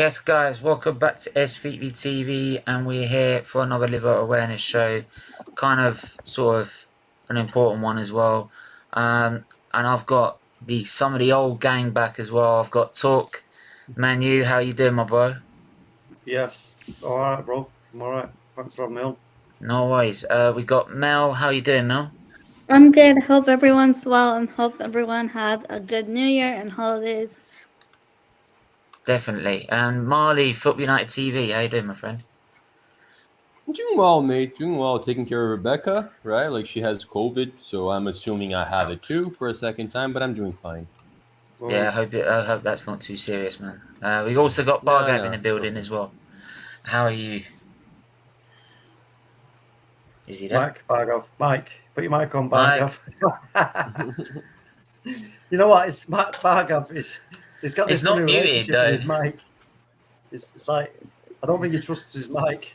Yes, guys, welcome back to SFeatleyTV, and we're here for another liver awareness show, kind of, sort of, an important one as well. And I've got some of the old gang back as well. I've got Talk, Manu. How you doing, my bro? Yes. All right, bro. I'm all right. Thanks for having me on. No worries. We got Mel. How you doing, Mel? I'm good. Hope everyone's well and hope everyone had a good New Year and holidays. Definitely. And Marley, Football United TV. How you doing, my friend? I'm doing well, mate. Doing well. Taking care of Rebecca, right? Like she has COVID, so I'm assuming I have it too for a second time, but I'm doing fine. Yeah, I hope that's not too serious, man. We also got Bargav in the building as well. How are you? Is he there? Mike, Bargov. Mike, put your mic on, Bargov. You know what? It's Bargov. He's got this It's not funny muted, relationship though. with his mic. It's like, I don't think he trusts his mic.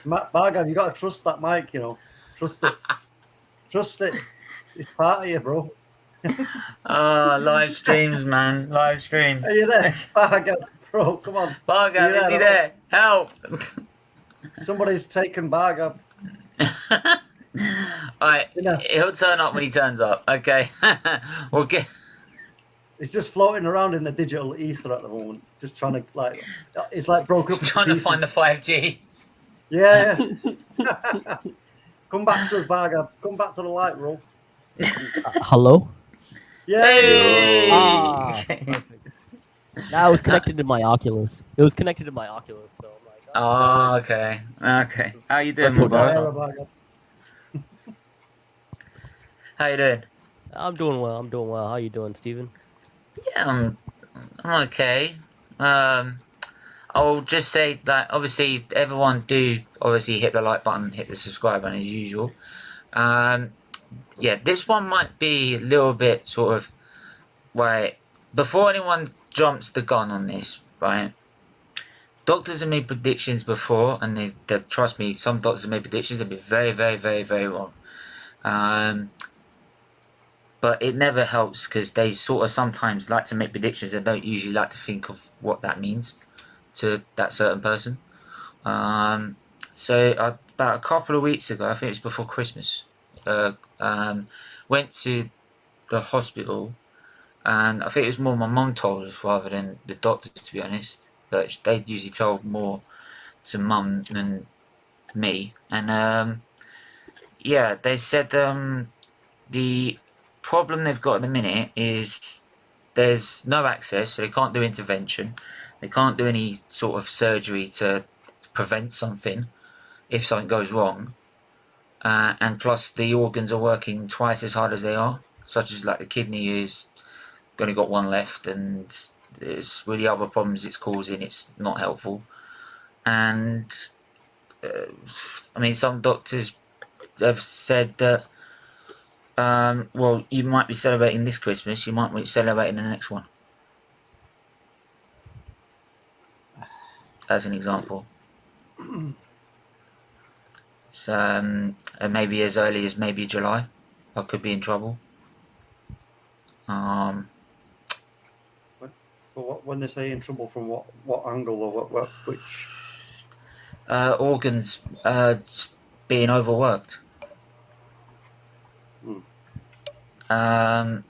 Bargov, you got to trust that mic, you know. Trust it. Trust it. It's part of you, bro. Live streams, man. Live streams. Are you there? Bargov, bro, come on. Bargov, is he there? Help! Somebody's taken Bargov. Alright, he'll turn up when he turns up. Okay. We'll get... He's just floating around in the digital ether at the moment, just trying to, like, it's like broke up. Trying to find the 5G. Yeah. Come back to us, Bargov. Come back to the light, bro. Hello? Yeah. Hey! That was connected to my Oculus. It was connected to my Oculus, so I'm like... Oh, okay. Okay. How you doing, my bro? How you doing? I'm doing well. I'm doing well. How you doing, Steven? Yeah, I'm okay. I'll just say that obviously everyone do obviously hit the like button, hit the subscribe button as usual. Yeah, this one might be a little bit sort of, right, before anyone jumps the gun on this, right, doctors have made predictions before, and they've trust me, some doctors have made predictions that have been very, very, very, very wrong. But it never helps because they sort of sometimes like to make predictions and don't usually like to think of what that means to that certain person. So about a couple of weeks ago, I think it was before Christmas, went to the hospital, and I think it was more my mum told us rather than the doctors, to be honest. But they usually tell more to mum than me. And yeah, they said the problem they've got at the minute is there's no access, so they can't do intervention. They can't do any sort of surgery to prevent something if something goes wrong. And plus the organs are working twice as hard as they are, such as like the kidney is only got one left, and there's really other problems it's causing. It's not helpful. And I mean, some doctors have said that well, you might be celebrating this Christmas, you might be celebrating the next one. As an example. So, maybe as early as maybe July, I could be in trouble. When they say in trouble, from what angle or which? Organs being overworked. And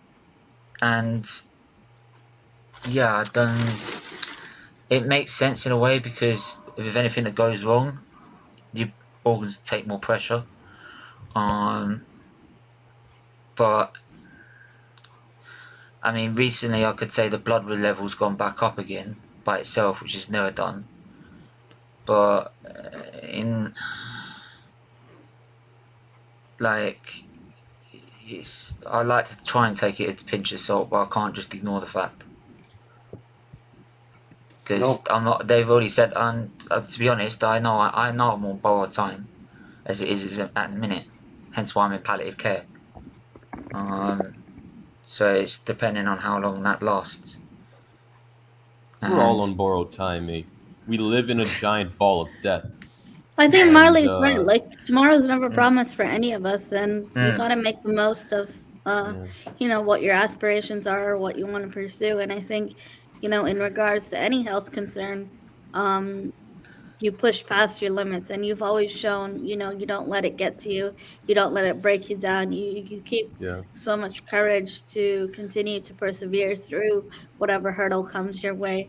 yeah, it makes sense in a way, because if anything that goes wrong, your organs take more pressure. But I mean, recently I could say the blood level's gone back up again by itself, which is never done. But in like, I like to try and take it as a pinch of salt, but I can't just ignore the fact. Because I'm not. They've already said, to be honest, I know I'm on borrowed time, as it is at the minute. Hence why I'm in palliative care. So it's depending on how long that lasts. We're all on borrowed time, mate. We live in a giant ball of death. I think Marley's right. Like, tomorrow's never promised for any of us, and you gotta make the most of, you know, what your aspirations are or what you want to pursue. And I think, you know, in regards to any health concern, you push past your limits, and you've always shown, you don't let it get to you. You don't let it break you down. You keep so much courage to continue to persevere through whatever hurdle comes your way.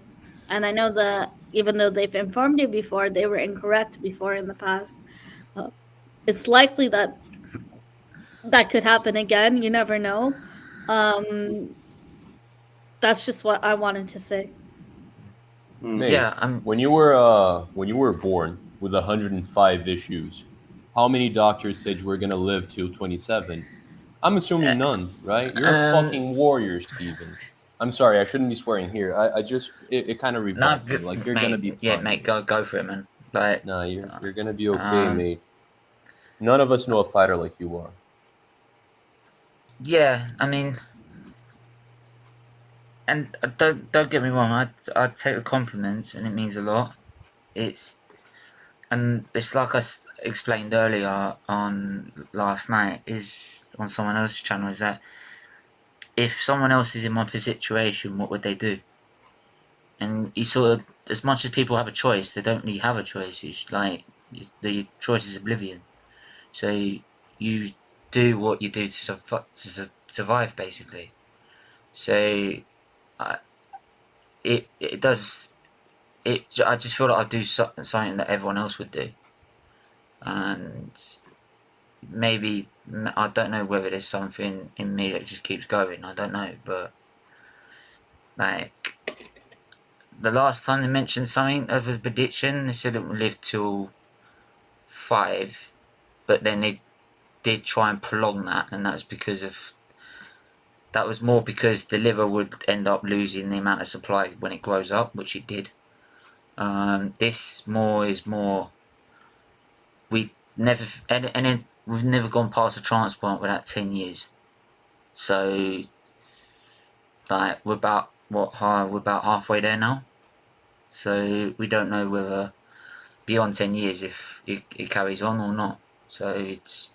And I know that even though they've informed you before, they were incorrect before in the past. It's likely that could happen again. You never know. That's just what I wanted to say. Mate, Yeah, when you were born with 105 issues, how many doctors said you were gonna live till 27? I'm assuming none, right? You're a fucking warrior, Steven. I'm sorry, I shouldn't be swearing here. I just it kind of no, revolts me. Like you're gonna be fine. yeah, mate, go for it, man. Like, No, you're gonna be okay, mate. None of us know a fighter like you are. Yeah, I mean, and don't get me wrong. I take the compliments, and it means a lot. It's like I explained earlier on last night, is on someone else's channel, is that if someone else is in my situation, what would they do? And you sort of, as much as people have a choice, they don't really have a choice. It's like the choice is oblivion. So you do what you do to survive, basically. So it does. I just feel like I do something that everyone else would do, and maybe I don't know whether there's something in me that just keeps going. I don't know, but like the last time they mentioned something of a prediction, they said it would live till 5, but then they did try and prolong that, and that was more because the liver would end up losing the amount of supply when it grows up, which it did. This is more. We never, and then we've never gone past a transplant without 10 years. So, like, we're about halfway there now. So we don't know whether beyond 10 years if it carries on or not. So it's.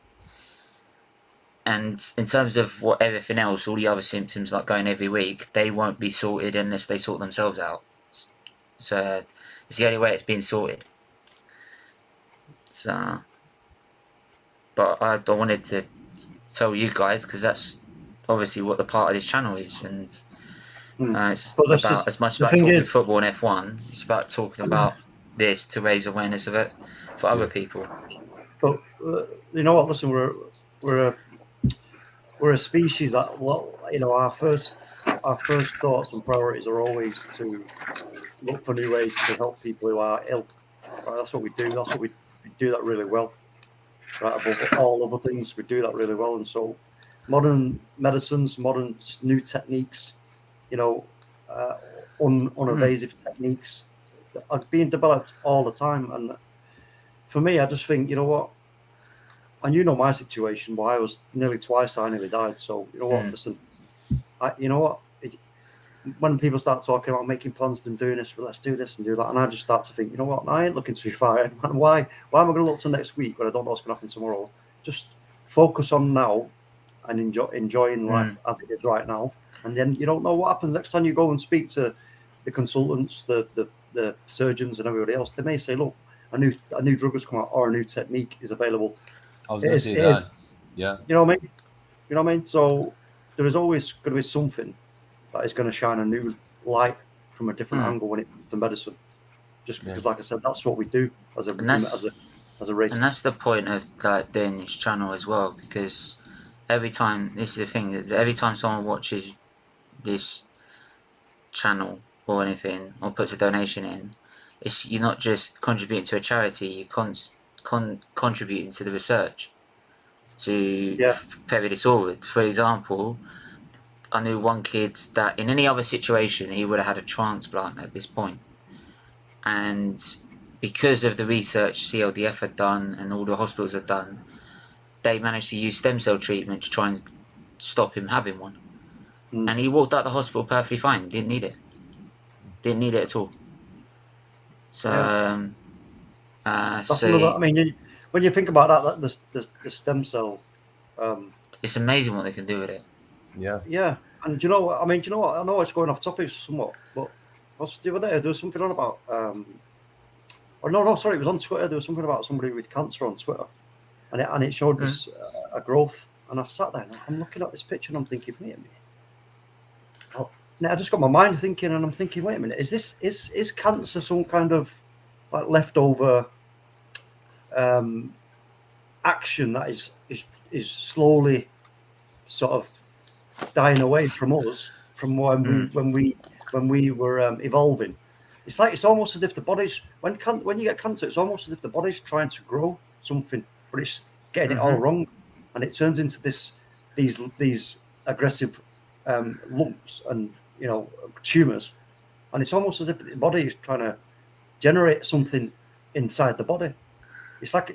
And in terms of what everything else, all the other symptoms like going every week, they won't be sorted unless they sort themselves out. So it's the only way it's been sorted. So, but I wanted to tell you guys because that's obviously what the part of this channel is, and it's about as much about talking football and F1. It's about talking about this to raise awareness of it for other people. But you know what? Listen, we're a species that, our first thoughts and priorities are always to look for new ways to help people who are ill. Right? That's what we do. That's what we do that really well. Right, above all other things, we do that really well. And so, modern medicines, modern new techniques, uninvasive techniques are being developed all the time. And for me, I just think, you know what? And you know my situation, where I was nearly twice, I nearly died. So, you know what? Listen, you know what? When people start talking about making plans and doing this, well, let's do this and do that, and I just start to think, you know what? I ain't looking to be fired. Why am I going to look to next week when I don't know what's going to happen tomorrow? Just focus on now and enjoying life as it is right now. And then you don't know what happens next time you go and speak to the consultants, the surgeons, and everybody else. They may say, look, a new drug has come out or a new technique is available. I was going to say that. Yeah. You know what I mean? So there is always going to be something that is going to shine a new light from a different angle when it comes to medicine. Just because, like I said, that's what we do as a race. And that's the point of like doing this channel as well, because every time, this is the thing, every time someone watches this channel or anything or puts a donation in, you're not just contributing to a charity, you're contributing to the research to carry this forward. For example, I knew one kid that in any other situation he would have had a transplant at this point, and because of the research CLDF had done and all the hospitals had done, they managed to use stem cell treatment to try and stop him having one. And he walked out the hospital perfectly fine. Didn't need it at all. So I mean, when you think about that, the stem cell, it's amazing what they can do with it. Yeah, and do you know what? I mean, do you know what? I know it's going off topic somewhat, but the other day there was something on about or no, sorry, it was on Twitter. There was something about somebody with cancer on Twitter, and it showed this a growth. And I sat there and I'm looking at this picture and I'm thinking, wait a minute. I just got my mind thinking, and I'm thinking, wait a minute, is cancer some kind of like leftover action that is slowly sort of dying away from us from when we were evolving? It's almost as if the body's when you get cancer, it's almost as if the body's trying to grow something, but it's getting it all wrong, and it turns into these aggressive lumps and tumors, and it's almost as if the body is trying to generate something inside the body. It's like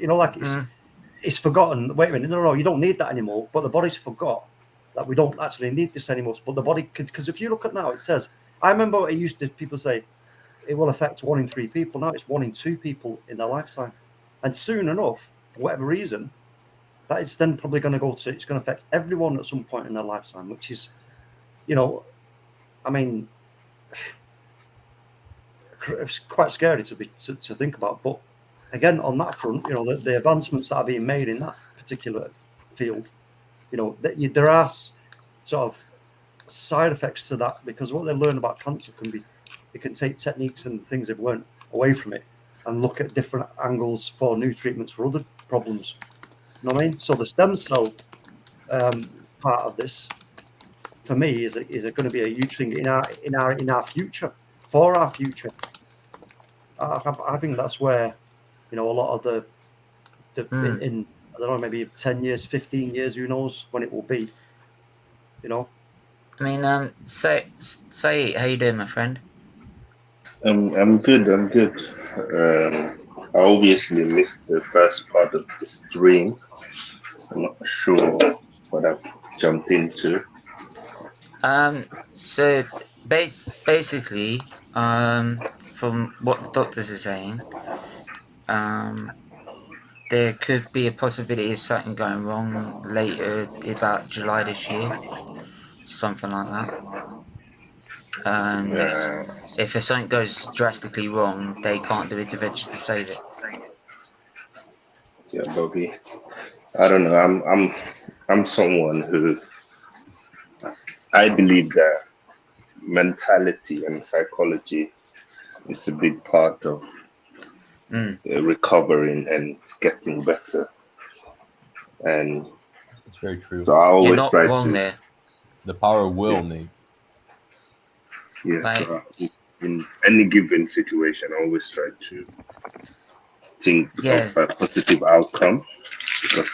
it's forgotten. Wait a minute, no, you don't need that anymore. But the body's forgot that we don't actually need this anymore. But the body, because if you look at now, it says, I remember it used to people say it will affect 1 in 3 people. Now it's 1 in 2 people in their lifetime, and soon enough, for whatever reason, that is then probably going to it's going to affect everyone at some point in their lifetime, which is, I mean, it's quite scary to think about. But again, on that front, the advancements that are being made in that particular field, there are sort of side effects to that, because what they learn about cancer they can take techniques and things they've learned away from it and look at different angles for new treatments for other problems. You know what I mean? So the stem cell part of this, for me, is going to be a huge thing in our future, for our future. I think that's where a lot of in I don't know, maybe 10 years, 15 years, who knows when it will be. I mean, say, how you doing, my friend? I'm good. I obviously missed the first part of the stream. So I'm not sure what I've jumped into. So basically, from what the doctors are saying, there could be a possibility of something going wrong later, about July this year, something like that. And if something goes drastically wrong, they can't do intervention to save it. Yeah, Bobby. I don't know. I'm someone who I believe that mentality and psychology is a big part of recovering and getting better. And it's very true. So I always You're not wrong there. The power of will, Nate. Yeah, so in any given situation, I always try to think of a positive outcome, because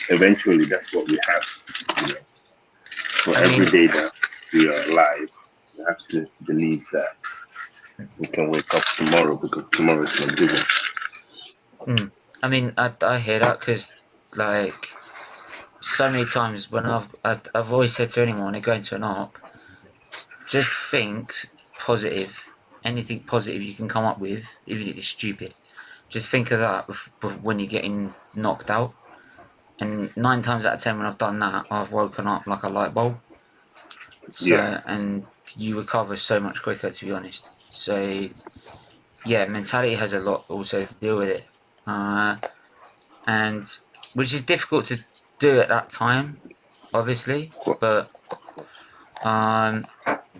eventually that's what we have. For every day that we are alive, we have to believe that we can wake up tomorrow, because tomorrow is not given. I mean, I hear that, because like so many times when I've always said to anyone when they go into an op, just think positive. Anything positive you can come up with, even if it's stupid. Just think of that when you're getting knocked out. And 9 times out of 10 when I've done that, I've woken up like a light bulb. So, and you recover so much quicker, to be honest. So, yeah, mentality has a lot also to deal with it. And which is difficult to do at that time, obviously, but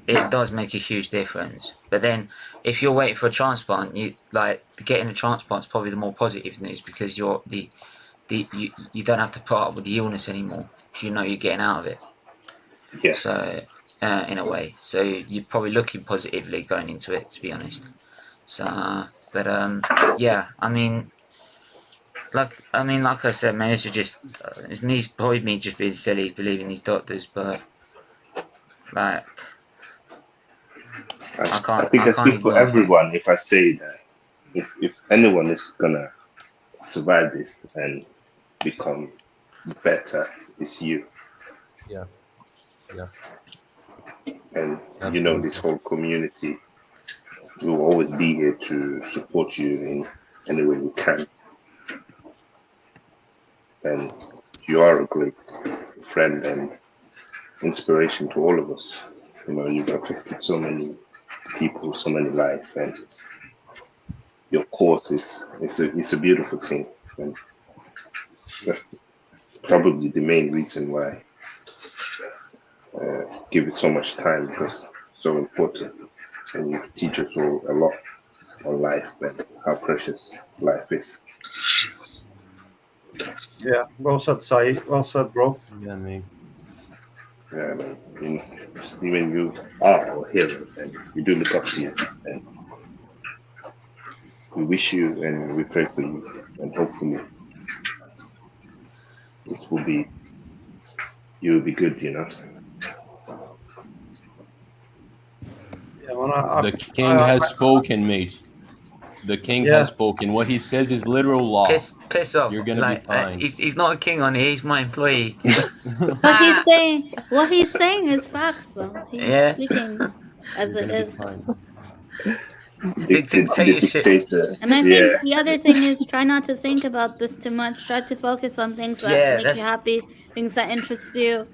it does make a huge difference. But then, if you're waiting for a transplant, getting a transplant is probably the more positive news, because you don't have to put up with the illness anymore, because you're getting out of it. Yeah. So, in a way, so you're probably looking positively going into it, to be honest. So, but yeah, I mean, like I said, man, it's just it's probably me just being silly, believing these doctors, but like. I think I speak for everyone if I say that if anyone is gonna survive this and become better, it's you. Yeah. And this whole community will always be here to support you in any way we can. And you are a great friend and inspiration to all of us. You've affected so many people, so many lives, and your course it's a beautiful thing, and that's probably the main reason why give it so much time, because it's so important, and you teach us all a lot on life and how precious life is. Yeah, well said, Saeed. Well said, bro. Yeah, mate. Yeah, man. Steven, you are our hero, and we do look up to you, and we wish you and we pray for you, and hopefully you'll be good, you know. Yeah, man, The king has spoken, mate. The king has spoken. What he says is literal law. Piss off. You're gonna be fine. He's not a king on here. He's my employee. What he's saying is facts, though. He's speaking as it is. Dictatorship. And I think the other thing is try not to think about this too much. Try to focus on things that make you happy, things that interest you,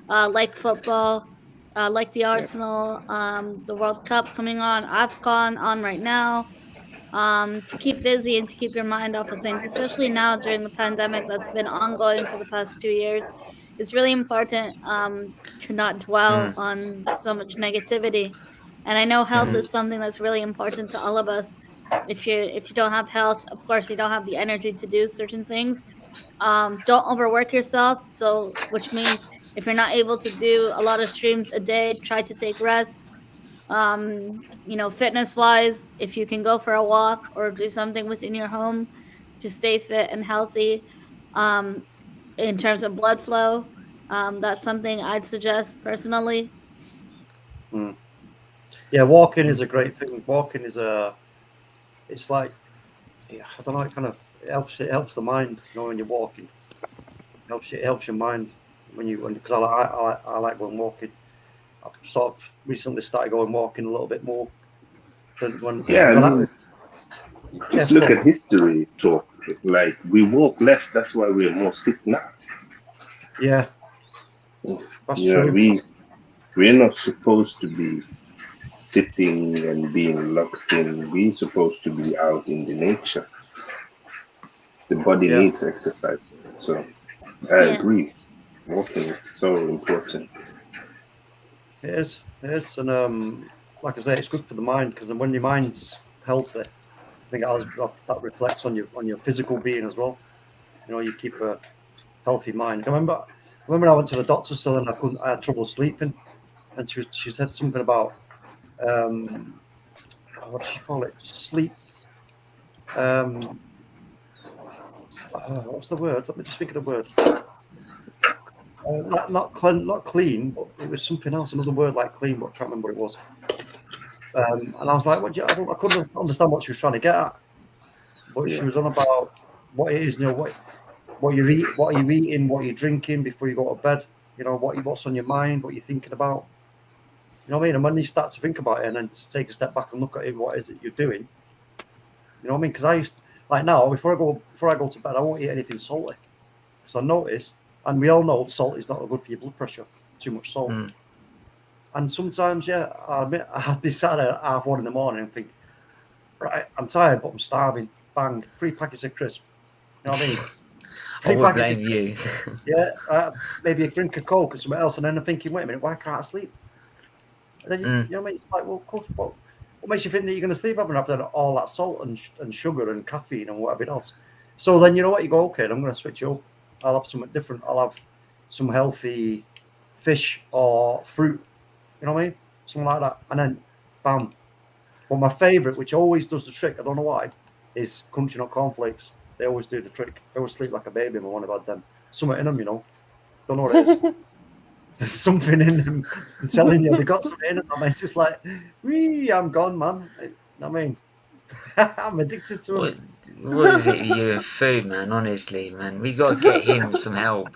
like football, like the Arsenal, the World Cup coming on, AFCON on right now. To keep busy and to keep your mind off of things, especially now during the pandemic that's been ongoing for the past 2 years. It's really important to not dwell on so much negativity. And I know health is something that's really important to all of us. If you don't have health, of course, you don't have the energy to do certain things. Don't overwork yourself. So, which means if you're not able to do a lot of streams a day, try to take rest. Fitness wise, if you can go for a walk or do something within your home to stay fit and healthy. In terms of blood flow, that's something I'd suggest personally. Yeah, walking is a great thing. Walking is it's like, I don't know, it helps the mind, when you're walking. It helps your mind because I like going walking. I've sort of recently started going walking a little bit more than when. Just look at history talk. Like, we walk less, that's why we're more sick now. Yeah, that's true. We're not supposed to be sitting and being locked in. We're supposed to be out in the nature. The body needs exercise. So I agree. Walking is so important. It is, and like I say, it's good for the mind, because when your mind's healthy, I think that reflects on your physical being as well. You keep a healthy mind. I remember I went to the doctor, so then I had trouble sleeping, and she said something about what does she call it? Sleep. What's the word? Let me just think of the word. Not clean, but it was something else. Another word like clean, but I can't remember what it was. And I was like, I couldn't understand what she was trying to get at. But she was on about what it is, what you eat, what you're eating, what you're drinking before you go to bed. What's on your mind, what you're thinking about. You know what I mean? And when you start to think about it, and then take a step back and look at it, what is it you're doing? You know what I mean? Because I used, like now, before I go to bed, I won't eat anything salty. Because I noticed, and we all know salt is not good for your blood pressure. Too much salt. And sometimes, I admit, I'd be sat at 1:30 in the morning and think, right, I'm tired, but I'm starving. Bang, 3 packets of crisp. You know what I mean? I would blame you. Maybe a drink of Coke or something else, and then I'm thinking, wait a minute, why can't I sleep? And then you know what I mean? It's like, well, of course, what makes you think that you're going to sleep after all that salt and sugar and caffeine and whatever else? So then you know what? You go, okay, I'm going to switch up. I'll have something different. I'll have some healthy fish or fruit. You know what I mean? Something like that. And then, bam. But my favourite, which always does the trick, I don't know why, is crunchy nut cornflakes. They always do the trick. I always sleep like a baby when I've had them. Something in them, Don't know what it is. There's something in them. I'm telling you, they got something in them. It's just like, I'm gone, man. I mean, I'm addicted to it. What is it with you and food, man? Honestly, man. We got to get him some help.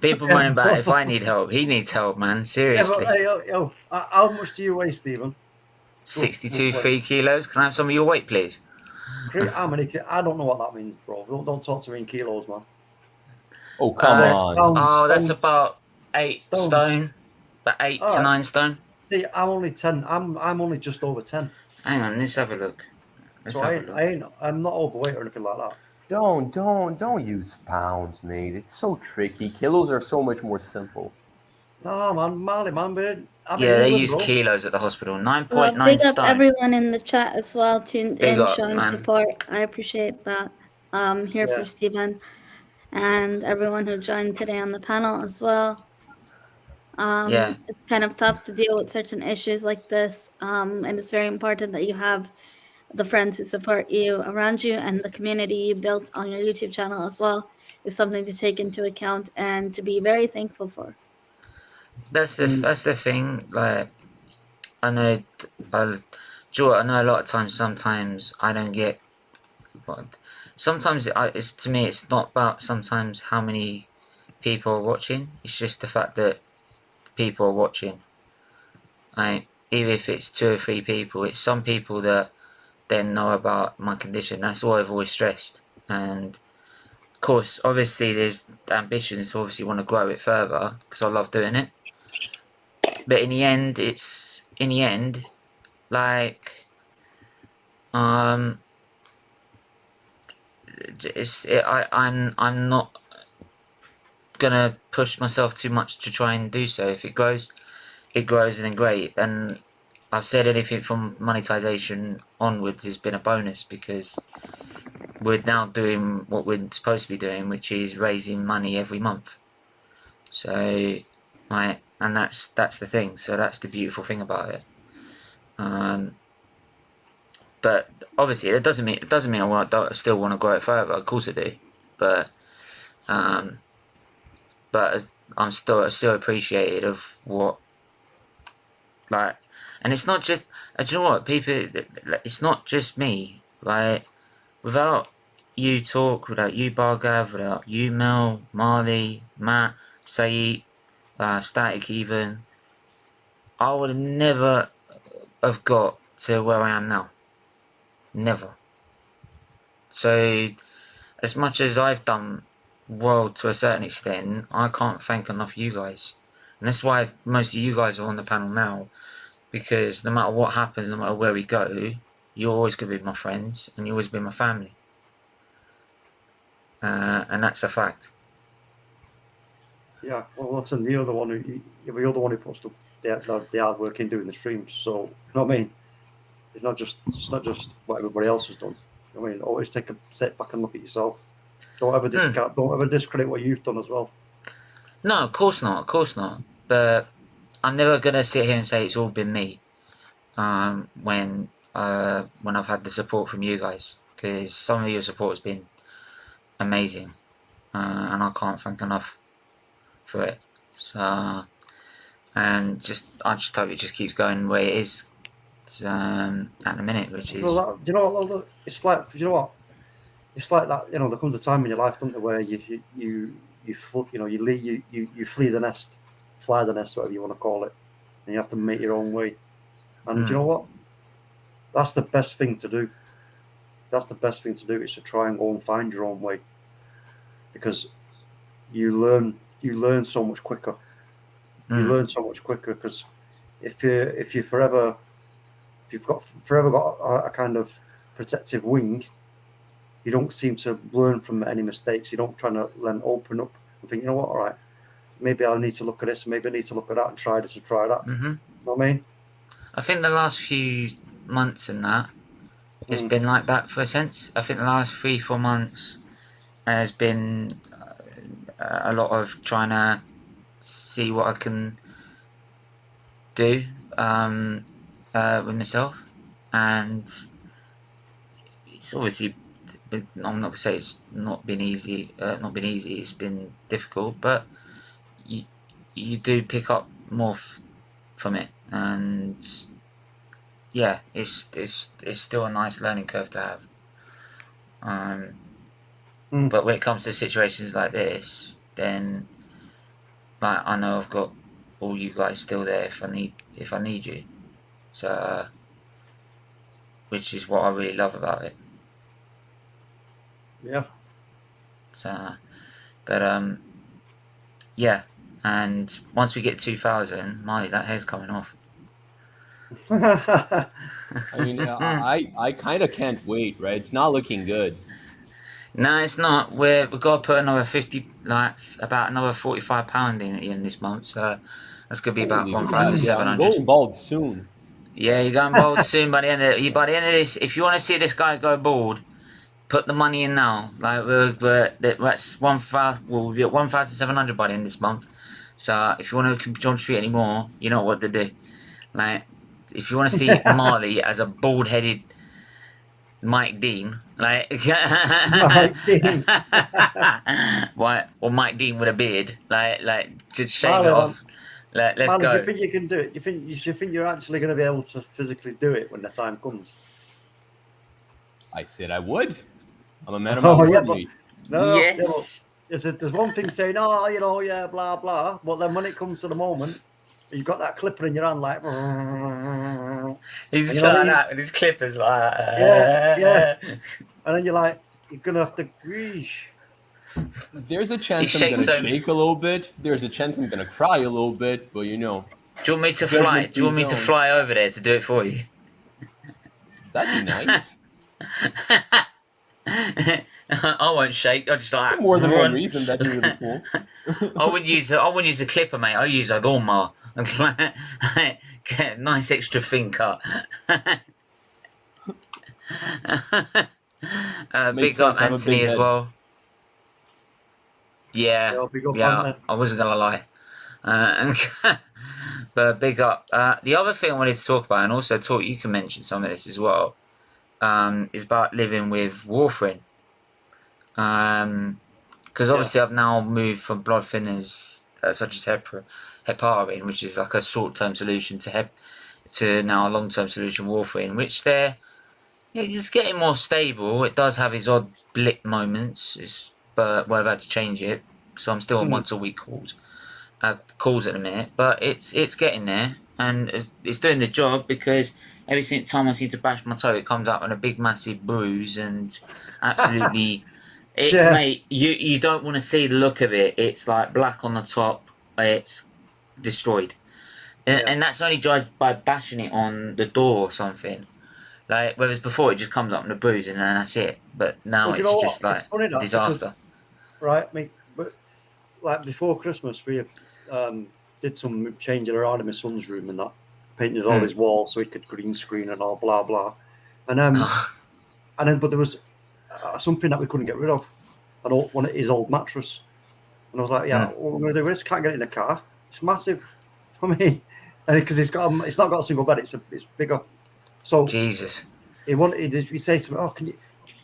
People moan about if I need help. He needs help, man. Seriously. How much do you weigh, Stephen? 62 3 kilos. Can I have some of your weight, please? How many? I don't know what that means, bro. Don't talk to me in kilos, man. Oh, come on. That's about 8 stone. About 8 to 9 stone. See, I'm only 10. I'm only just over 10. Hang on, let's have a look. So I'm not overweight or anything like that. Don't use pounds, mate. It's so tricky. Kilos are so much more simple. No, man, Marley, man, I'm in Yeah, they England, use bro. kilos at the hospital. Well, 9.9 big up stone. everyone in the chat as well Big in up, showing man. support. I appreciate that. Here Yeah. for Stephen and everyone who joined today on the panel as well. Yeah. It's kind of tough to deal with certain issues like this, and it's very important that you have the friends who support you around you, and the community you built on your YouTube channel as well is something to take into account and to be very thankful for. That's the thing. Like, I know a lot of times. Sometimes I don't get. Sometimes it's to me. It's not about sometimes how many people are watching. It's just the fact that people are watching. Like, even if it's 2 or 3 people, it's some people that then know about my condition. That's what I've always stressed. And of course, obviously, there's ambitions to obviously want to grow it further because I love doing it. But in the end, like, I'm not gonna push myself too much to try and do so. If it grows, and then great. And I've said anything from monetization onwards has been a bonus because we're now doing what we're supposed to be doing, which is raising money every month. So, and that's the thing. So that's the beautiful thing about it. But obviously, it doesn't mean I still want to grow it further. Of course I do, but I'm still appreciated of what, like, and it's not just. Do you know what, people? It's not just me. Like, without you Talk, without you Bargav, without you Mel, Marley, Matt, Saeed, Static, even, I would have never have got to where I am now. Never. So, as much as I've done well to a certain extent, I can't thank enough you guys. And that's why most of you guys are on the panel now, because no matter what happens, no matter where we go, you're always going to be my friends, and you'll always be my family. And that's a fact. Yeah, well, listen, you're the one who puts the hard work in doing the streams. So, you know what I mean? It's not just what everybody else has done. You know what I mean? Always take a step back and look at yourself. Don't ever discredit what you've done as well. No, of course not. But I'm never gonna sit here and say it's all been me. When I've had the support from you guys, because some of your support has been amazing, and I can't thank enough for it. So, and I just hope it just keeps going the way it is at the minute, which is. You know what? It's like, you know what? It's like that. You know, there comes a time in your life, doesn't there, where you flee the nest, fly the nest, whatever you want to call it, and you have to make your own way. And you know what? That's the best thing to do. That's the best thing to do, is to try and go and find your own way, because you learn so much quicker. You learn so much quicker, because if you've forever got a kind of protective wing, you don't seem to learn from any mistakes. You don't try to then open up and think, you know what, all right, maybe I need to look at this, maybe I need to look at that, and try this and try that. You know what I mean? I think the last few months and that it's been like that for a sense. I think the last 3-4 months has been a lot of trying to see what I can do with myself, and it's obviously, I'm not gonna say it's not been easy. It's been difficult, but you do pick up more from it, and yeah, it's still a nice learning curve to have. But when it comes to situations like this, then, like, I know I've got all you guys still there if I need you. So, which is what I really love about it. Yeah. So, but yeah, and once we get 2,000, Marley, that hair's coming off. I mean, I kind of can't wait, right? It's not looking good. No, it's not. We've got to put another 50, like about another £45 in this month. So that's gonna be about Holy crap! Yeah, I'm 1,700. going bald soon. Yeah, you're going bald soon. By the end of this, if you want to see this guy go bald, put the money in now. Like that's 1,000. We'll be at 1,700 by the end of this month. So if you want to contribute any more, you know what to do. Like if you want to see Marley as a bald-headed Mike Dean, like Mike Dean. what, or Mike Dean with a beard, like to shave Marley, it off. Like, let's Marley, go. do you think you can do it? You think you're actually going to be able to physically do it when the time comes? I said I would. I'm a man of my word, mate. No, Yes. there's one thing saying, oh, you know, yeah, blah blah, but then when it comes to the moment, you've got that clipper in your hand, like. He's trying out with his clippers, like. Yeah. And then you're like, you're gonna have to grease. There's a chance I'm gonna shake a little bit. There's a chance I'm gonna cry a little bit, but you know. Do you want me to fly? Do you want me to fly over there to do it for you? That'd be nice. I won't shake. I just like For more than one reason. That'd be really cool. I wouldn't use a clipper, mate. I use a lawnmower. Get a nice extra thin cut. Big up Anthony as well. Yeah, I wasn't gonna lie. But big up. The other thing I wanted to talk about, and also thought you can mention some of this as well, is about living with warfarin. Because obviously I've now moved from blood thinners such as heparin, which is like a short-term solution to now a long-term solution, warfarin, which it's getting more stable. It does have its odd blip moments, but I've had to change it, so I'm still on once a week calls at the minute, but it's getting there, and it's doing the job, because every single time I seem to bash my toe, it comes out in a big massive bruise, and absolutely mate, you don't want to see the look of it. It's like black on the top, it's destroyed, and that's only judged by bashing it on the door or something. Like, whereas before it just comes up in a bruise and then that's it, but now it's just like a disaster. Right, I mean, but like before Christmas, we did some changing around in my son's room and that, painted all his walls so he could green screen and all blah blah, and then but there was something that we couldn't get rid of, one of his old mattress, and I was like, what we're gonna do with this? Can't get it in the car. It's massive. I mean, because it's not got a single bed. It's bigger. So Jesus, he say to me, "Oh,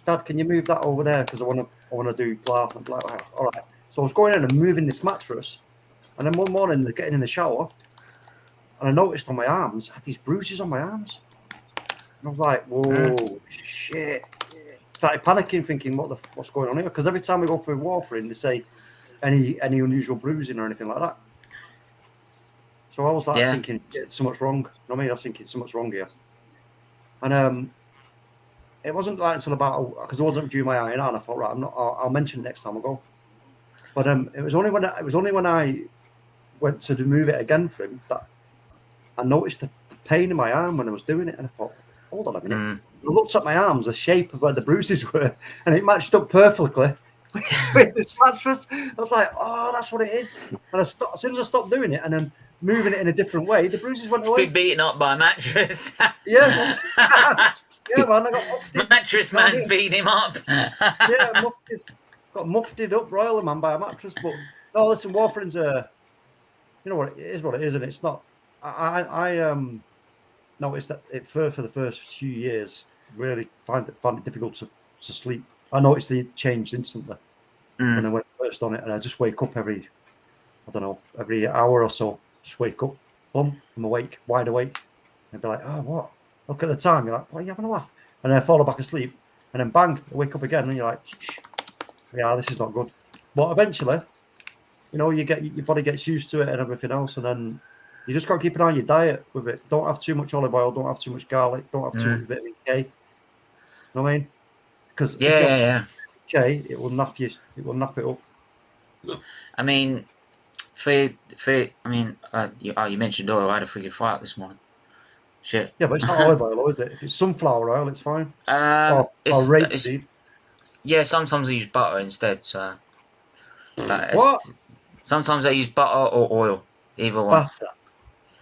Dad, can you move that over there? Because I want to do blah and blah." All right. So I was going in and moving this mattress, and then one morning, getting in the shower, and I noticed on my arms, I had these bruises on my arms. And I was like, "Whoa, shit!" Started panicking, thinking, "What's going on here?" Because every time we go for warfarin, they say any unusual bruising or anything like that. So I was like thinking, so much wrong. You know what I mean? I was thinking, so much wrong here. And it wasn't like until about, because I wasn't due my INR, and I thought, right, I'll mention it next time I go. But it was only when I went to move it again for him that I noticed the pain in my arm when I was doing it, and I thought, hold on a minute. I looked at my arms, the shape of where the bruises were, and it matched up perfectly with this mattress. I was like, oh, that's what it is. And as soon as I stopped doing it and then moving it in a different way, the bruises went away. Been beaten up by a mattress. Yeah. Yeah, man, I got muffed. Mattress man's beating him up. Yeah, got muffed up royally, man, by a mattress. But no, listen, warfarin's you know what it is, and it's not. I noticed that it for the first few years really found it difficult to sleep. I noticed it changed instantly when I went first on it, and I just wake up every hour or so. Just wake up, boom, I'm awake, wide awake, and be like, oh, what? Look at the time. You're like, what are you having a laugh? And then I fall back asleep, and then bang, I wake up again, and you're like, yeah, this is not good. But eventually, you know, your body gets used to it and everything else, and then you just got to keep an eye on your diet with it. Don't have too much olive oil. Don't have too much garlic. Don't have too much vitamin K. You know what I mean? Because if you have K, it will naff you. It will naff it up. I mean, you mentioned oil. I had a freaking fire this morning. Shit. Yeah, but it's not olive oil, is it? If it's sunflower oil, it's fine. Or It's rapeseed. yeah. Sometimes I use butter instead. So What? sometimes I use butter or oil. Either one.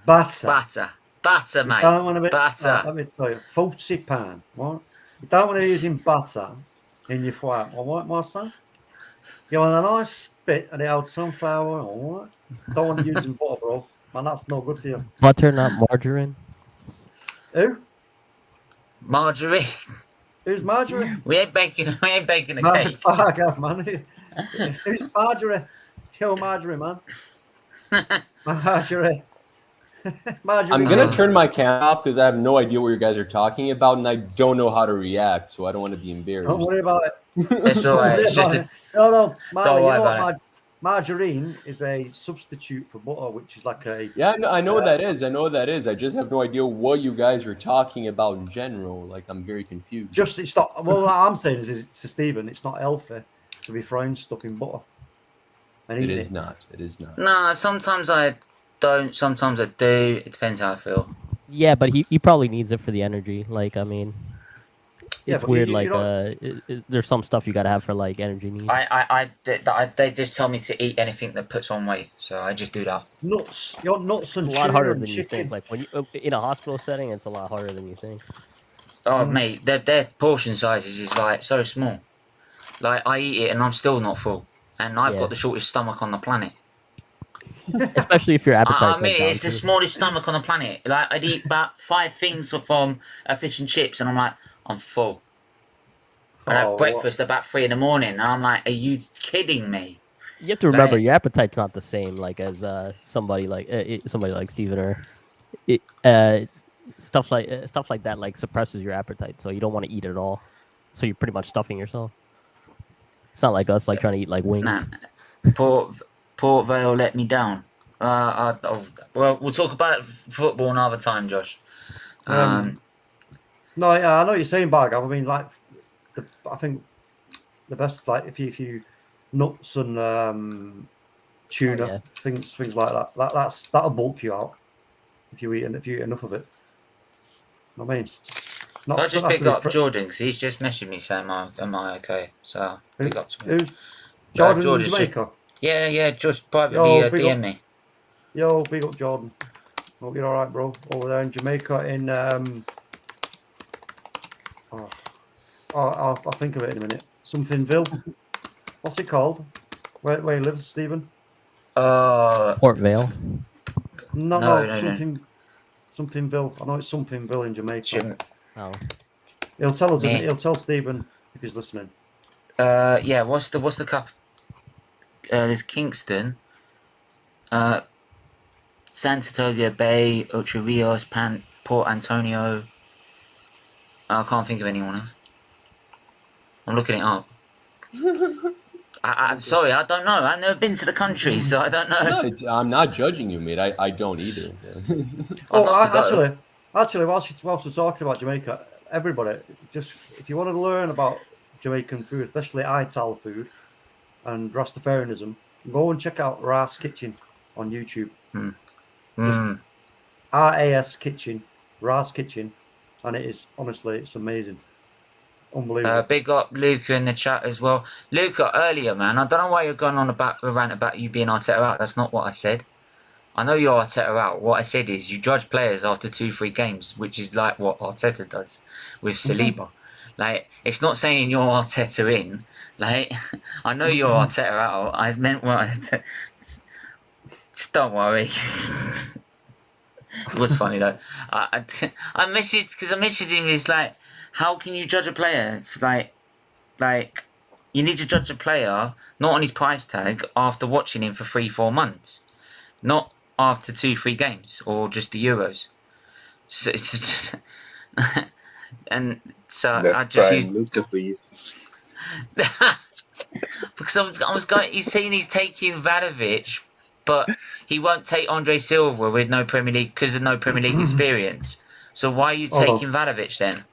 Batter. Butter, You mate. don't want to be, Butter. let me tell you, falsy pan. What? You don't want to be using butter in your flat. All right, my son? You want a nice bit of the old sunflower oil, all right? Don't want to use butter, bro. Man, that's not good for you. Butter, not margarine. Who? Margarine. Who's Marjorie? We ain't baking a cake. Fuck off, man. Who's Marjorie? Yo, Marjorie, man. Marjorie. I'm gonna turn my camera off because I have no idea what you guys are talking about, and I don't know how to react, so I don't want to be embarrassed. Don't worry about it. It's alright. It's just no, Marley, don't worry about it. Margarine is a substitute for butter, which is like a... Yeah, I know what that is. I know what that is. I just have no idea what you guys are talking about in general. Like, I'm very confused. Just, it's not... Well, what I'm saying is to Stephen, it's not healthy to be frying stuff in butter. It is not. It is not. No, sometimes I don't. Sometimes I do. It depends how I feel. Yeah, but he probably needs it for the energy. Like, I mean, Yeah, it's but weird. you There's some stuff you gotta have for like energy needs. They just tell me to eat anything that puts on weight, so I just do that. Nuts. You're nuts and It's a lot harder than chicken. you think. Like when you in a hospital setting, it's a lot harder than you think. Oh, mate, their portion sizes is like so small. Like I eat it and I'm still not full, and I've got the shortest stomach on the planet. Especially if your appetite. I mean, it's the smallest stomach on the planet. Like I'd eat about 5 things from a fish and chips, and I'm like, I'm full. And I have breakfast about 3 in the morning, and I'm like, are you kidding me? You have to remember your appetite's not the same like as somebody like Steven or stuff like that like suppresses your appetite, so you don't want to eat at all. So you're pretty much stuffing yourself. It's not like us like trying to eat like wings. Nah. Port Vale let me down. Well, we'll talk about football another time, Josh. No, yeah, I know what you're saying, Bargav. I mean, like, I think the best, like, if you nuts and tuna, things like that. That'll bulk you out if you eat enough of it. You know what I mean? Can I just pick up Jordan because he's just messaged me saying, "Am I okay?" So pick up to me. Who's Jordan in Jamaica? Yeah, just privately DM me. Yo, big up Jordan. Hope you're all right, bro. Over there in Jamaica, in I'll think of it in a minute. Somethingville. What's it called? Where he lives, Stephen? Port Vale. No, Somethingville. I know it's Somethingville in Jamaica. Oh. He'll tell us. He'll tell Stephen if he's listening. Yeah. What's the cup? There's Kingston, Santa Togia Bay, Ocho Rios, Port Antonio. I can't think of anyone else. I'm looking it up. I'm sorry, I don't know. I've never been to the country, so I don't know. No, I'm not judging you, mate. I don't either. Actually, whilst we're talking about Jamaica, everybody, just if you want to learn about Jamaican food, especially Ital food and Rastafarianism, go and check out Ras Kitchen on YouTube. Just RAS Kitchen, Ras Kitchen, and it is honestly, it's amazing. Unbelievable. Big up Luca in the chat as well. Luca, earlier, man, I don't know why you're going on about a rant about you being Arteta out. That's not what I said. I know you're Arteta out. What I said is you judge players after 2-3 games, which is like what Arteta does with Saliba. Like, it's not saying you're Arteta in. Like, I know you're Arteta out. I meant what. Just don't worry. It was funny though. I messaged because I messaged him. It's like, how can you judge a player? Like, you need to judge a player not on his price tag after watching him for 3-4 months, not after 2-3 games or just the Euros. So it's and so I just used Luca for you. because I was going. He's saying he's taking Vadovic, but he won't take Andre Silva with no Premier League because of no Premier League experience. So why are you taking Vadovic then?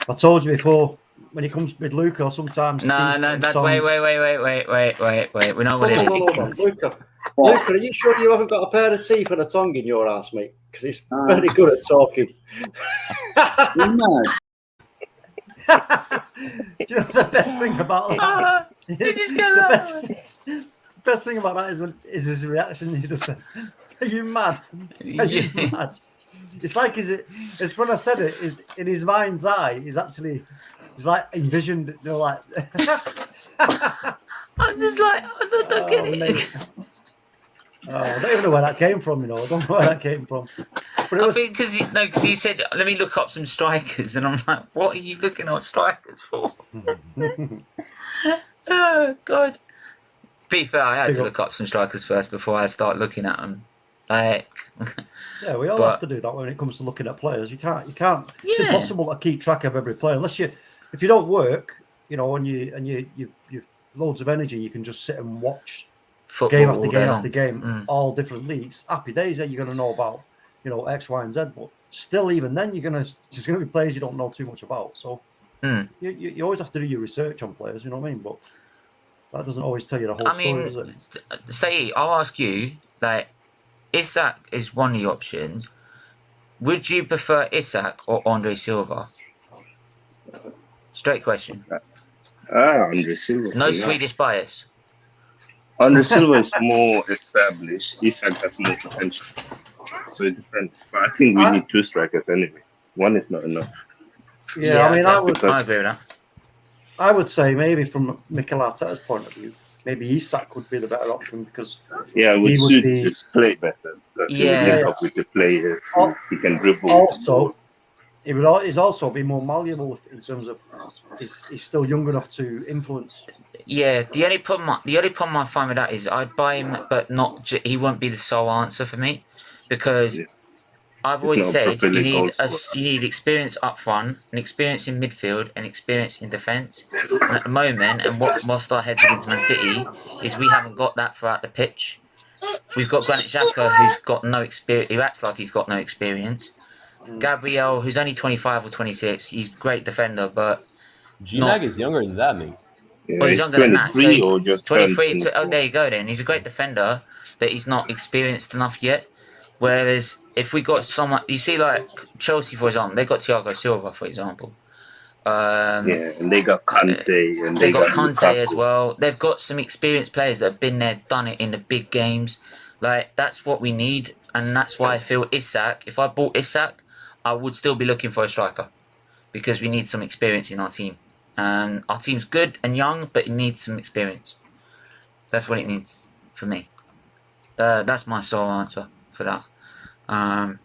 I told you before, when he comes with Luca, sometimes... No, wait. We know what it is. Luca, are you sure you haven't got a pair of teeth and a tongue in your ass, mate? because he's very good at talking. You're mad. Do you know the best thing about that? The best thing about that is his reaction. He just says, "Are you mad? Are you mad?" It's like it's when I said it, is in his mind's eye. He's like envisioned, like. I'm just like, I don't get it. I don't even know where that came from. I don't know where that came from. But I think because he said, "Let me look up some strikers," and I'm like, "What are you looking at strikers for?" Oh God. To be fair, I had to look up some strikers first before I start looking at them. Like, yeah, we all have to do that when it comes to looking at players. You can't. It's impossible to keep track of every player unless if you don't work, and you've loads of energy, you can just sit and watch football game after game after game, all different leagues. Happy days, you're going to know about, X, Y, and Z. But still, even then, there's going to be players you don't know too much about. So you always have to do your research on players. You know what I mean? But that doesn't always tell you the whole story, does it? Say, I'll ask you, like, Isak is one of the options. Would you prefer Isak or Andre Silva? Straight question. Andre Silva. No Swedish bias. Andre Silva is more established. Isak has more potential. So it depends. But I think we need two strikers anyway. One is not enough. Yeah, I mean, I agree with that. I would say maybe from Mikel Arteta's point of view, maybe Isak would be the better option because it would suit his play better. He would link up with the players. He can dribble. Also, he's also be more malleable in terms of he's still young enough to influence. Yeah, the only problem I find with that is I'd buy him, but he won't be the sole answer for me because I've always said you need experience up front, and experience in midfield, and experience in defence. And at the moment, and what must our heads against Man City is we haven't got that throughout the pitch. We've got Granit Xhaka, who's got no experience. Who acts like he's got no experience. Gabriel, who's only 25 or 26, he's a great defender, but Ginac is younger than that, mate. Yeah, he's younger than that. So or just 23. There you go. Then he's a great defender, but he's not experienced enough yet. Whereas if we got someone, you see, like Chelsea, for example, they got Thiago Silva, for example. And they got Kante, and they got Kante as well. They've got some experienced players that have been there, done it in the big games. Like that's what we need, and that's why I feel Isak. If I bought Isak, I would still be looking for a striker because we need some experience in our team. And our team's good and young, but it needs some experience. That's what it needs for me. That's my sole answer for that. Glad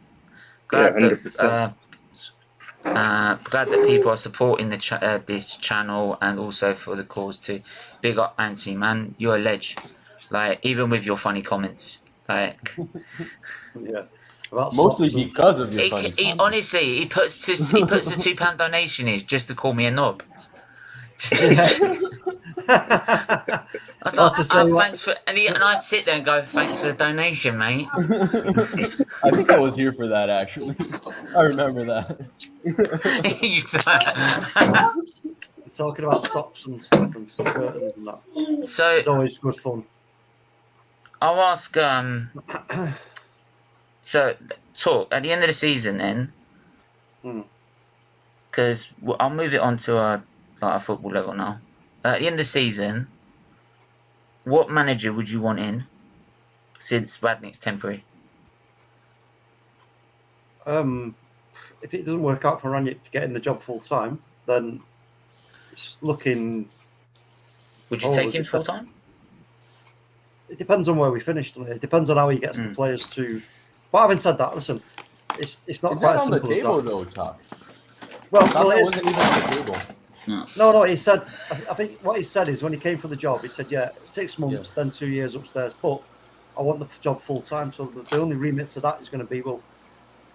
that people are supporting this channel and also for the cause too. Big up Anthony, man, you're a ledge. Like even with your funny comments, like mostly because of your funny comments. Honestly, he puts a £2 donation in just to call me a knob. I thought, thanks for, and I sit there and go, thanks for the donation, mate. I think I was here for that, actually. I remember that. You're talking about socks and stuff and curtains and that. So it's always good fun. I'll ask. So talk at the end of the season, then, because I'll move it on to a football level now. At the end of the season, what manager would you want in since Radnick's temporary? If it doesn't work out for Radnick to get in the job full time, then it's looking. Would you take him full time? It depends on where we finished. It depends on how he gets the players to. But having said that, listen, it's not quite as simple as that. On the table, though, Chuck. Well, it wasn't even on the table. No, he said, I think what he said is when he came for the job, he said, 6 months, then 2 years upstairs, but I want the job full time. So the only remit to that is going to be, well,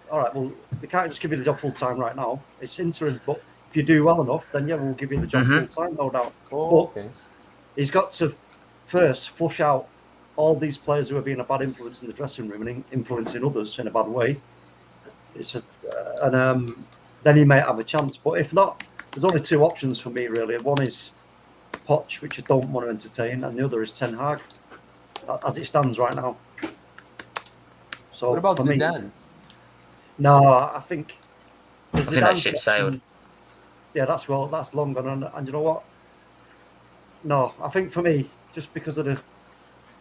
all right, well, we can't just give you the job full time right now. It's interim, but if you do well enough, then we'll give you the job full time, no doubt. But he's got to first flush out all these players who are being a bad influence in the dressing room and influencing others in a bad way. Then he may have a chance. But if not, there's only two options for me, really. One is Poch, which I don't want to entertain, and the other is Ten Hag, as it stands right now. So what about Zidane? No, I think. I think that ship sailed. Yeah, that's long gone. And you know what? No, I think for me, just because of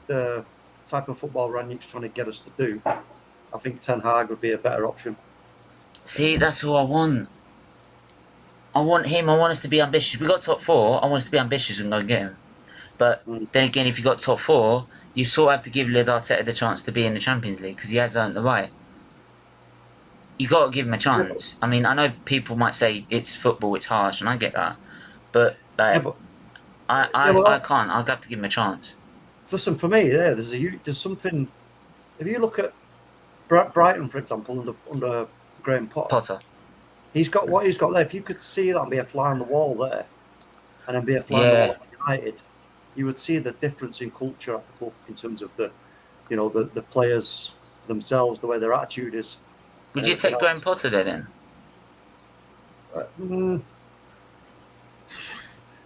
the type of football Rangnick's trying to get us to do, I think Ten Hag would be a better option. See, that's who I want. I want him. I want us to be ambitious. We got top 4. I want us to be ambitious and go get him. But then again, if you got top 4, you sort of have to give Led Arteta the chance to be in the Champions League because he has earned the right. You got to give him a chance. I mean, I know people might say it's football, it's harsh, and I get that, but like, I can't. I'll have to give him a chance. Listen, for me, there's something. If you look at Brighton, for example, under Graham Potter, he's got what he's got there. If you could see that and be a fly on the wall there, and then be a fly on the wall at United, you would see the difference in culture at the club in terms of the players themselves, the way their attitude is. Would you take Graham Potter there then?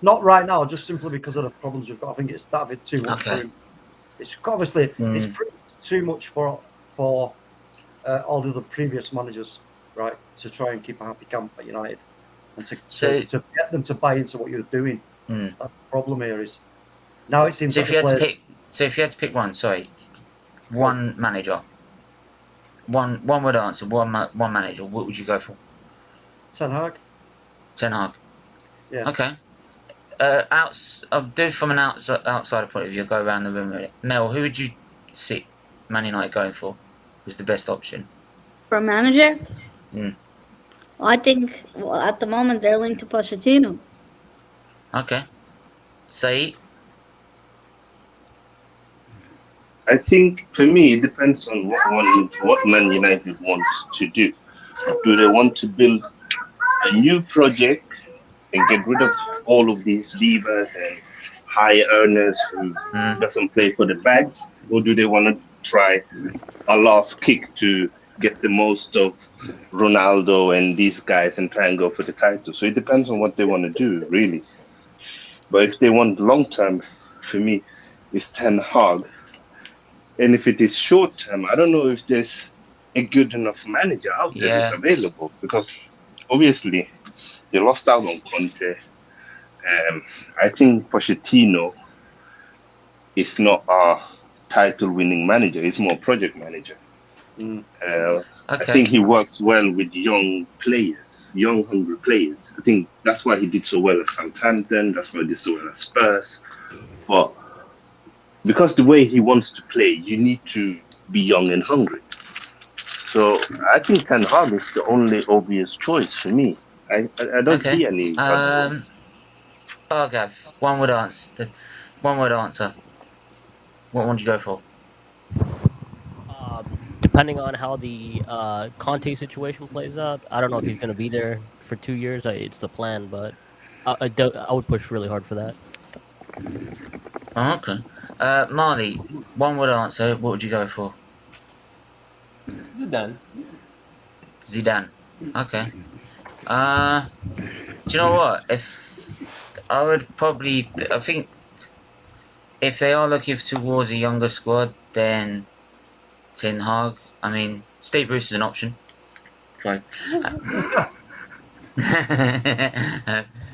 Not right now, just simply because of the problems we've got. I think it's that bit too much for him. It's obviously it's too much for all the previous managers, right? To try and keep a happy camp at United and to get them to buy into what you're doing. That's the problem here. Is now it seems. So if you had to pick one manager. One word answer. One manager. What would you go for? Ten Hag. Ten Hag. Yeah. Okay. I'll do from an outsider point of view. I'll go around the room with it. Mel, who would you see Man United going for? Was the best option for a manager? Well, I think at the moment they're linked to Pochettino. Okay. Say. I think for me it depends on what Man United wants to do. Do they want to build a new project and get rid of all of these leavers and high earners who doesn't play for the bags, or do they want to try a last kick to get the most of Ronaldo and these guys and try and go for the title? So it depends on what they want to do, really. But if they want long term, for me, it's Ten Hag. And if it is short term, I don't know if there's a good enough manager out there that's available, because obviously they lost out on Conte. I think Pochettino is not a title-winning manager; he's more project manager. I think he works well with young players, young hungry players. I think that's why he did so well at Southampton. That's why he did so well at Spurs. But because the way he wants to play, you need to be young and hungry. So I think Ten Hag is the only obvious choice for me. I don't see any. Bargav, one word answer. What would you go for? Depending on how the Conte situation plays out, I don't know if he's going to be there for 2 years. It's the plan, but I would push really hard for that. Okay. Marley, one word answer. What would you go for? Zidane. Okay. Do you know what? I think if they are looking towards a younger squad, then Ten Hag. I mean, Steve Bruce is an option. Sorry.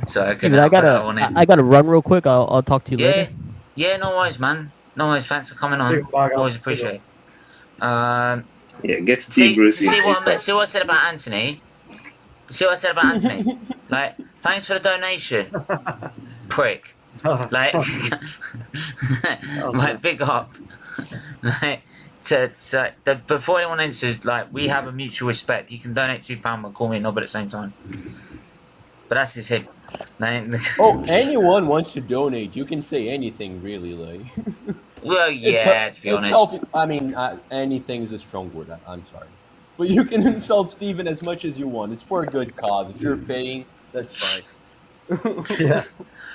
Sorry, I gotta run real quick. I'll talk to you later. Yeah, no worries, man. No worries. Thanks for coming on. Always appreciate it. Get Steve Bruce. See what I said about Anthony? See what I said about Anthony? Like, thanks for the donation. Prick. Like, like, big up. Like, before anyone answers, like, we have a mutual respect. You can donate £2 and call me a knob at the same time. But that's just him. Anyone wants to donate, you can say anything, really, like. Well, yeah, to be honest. I mean, anything is a strong word. I'm sorry. But you can insult Steven as much as you want. It's for a good cause. If you're paying, that's fine. Yeah.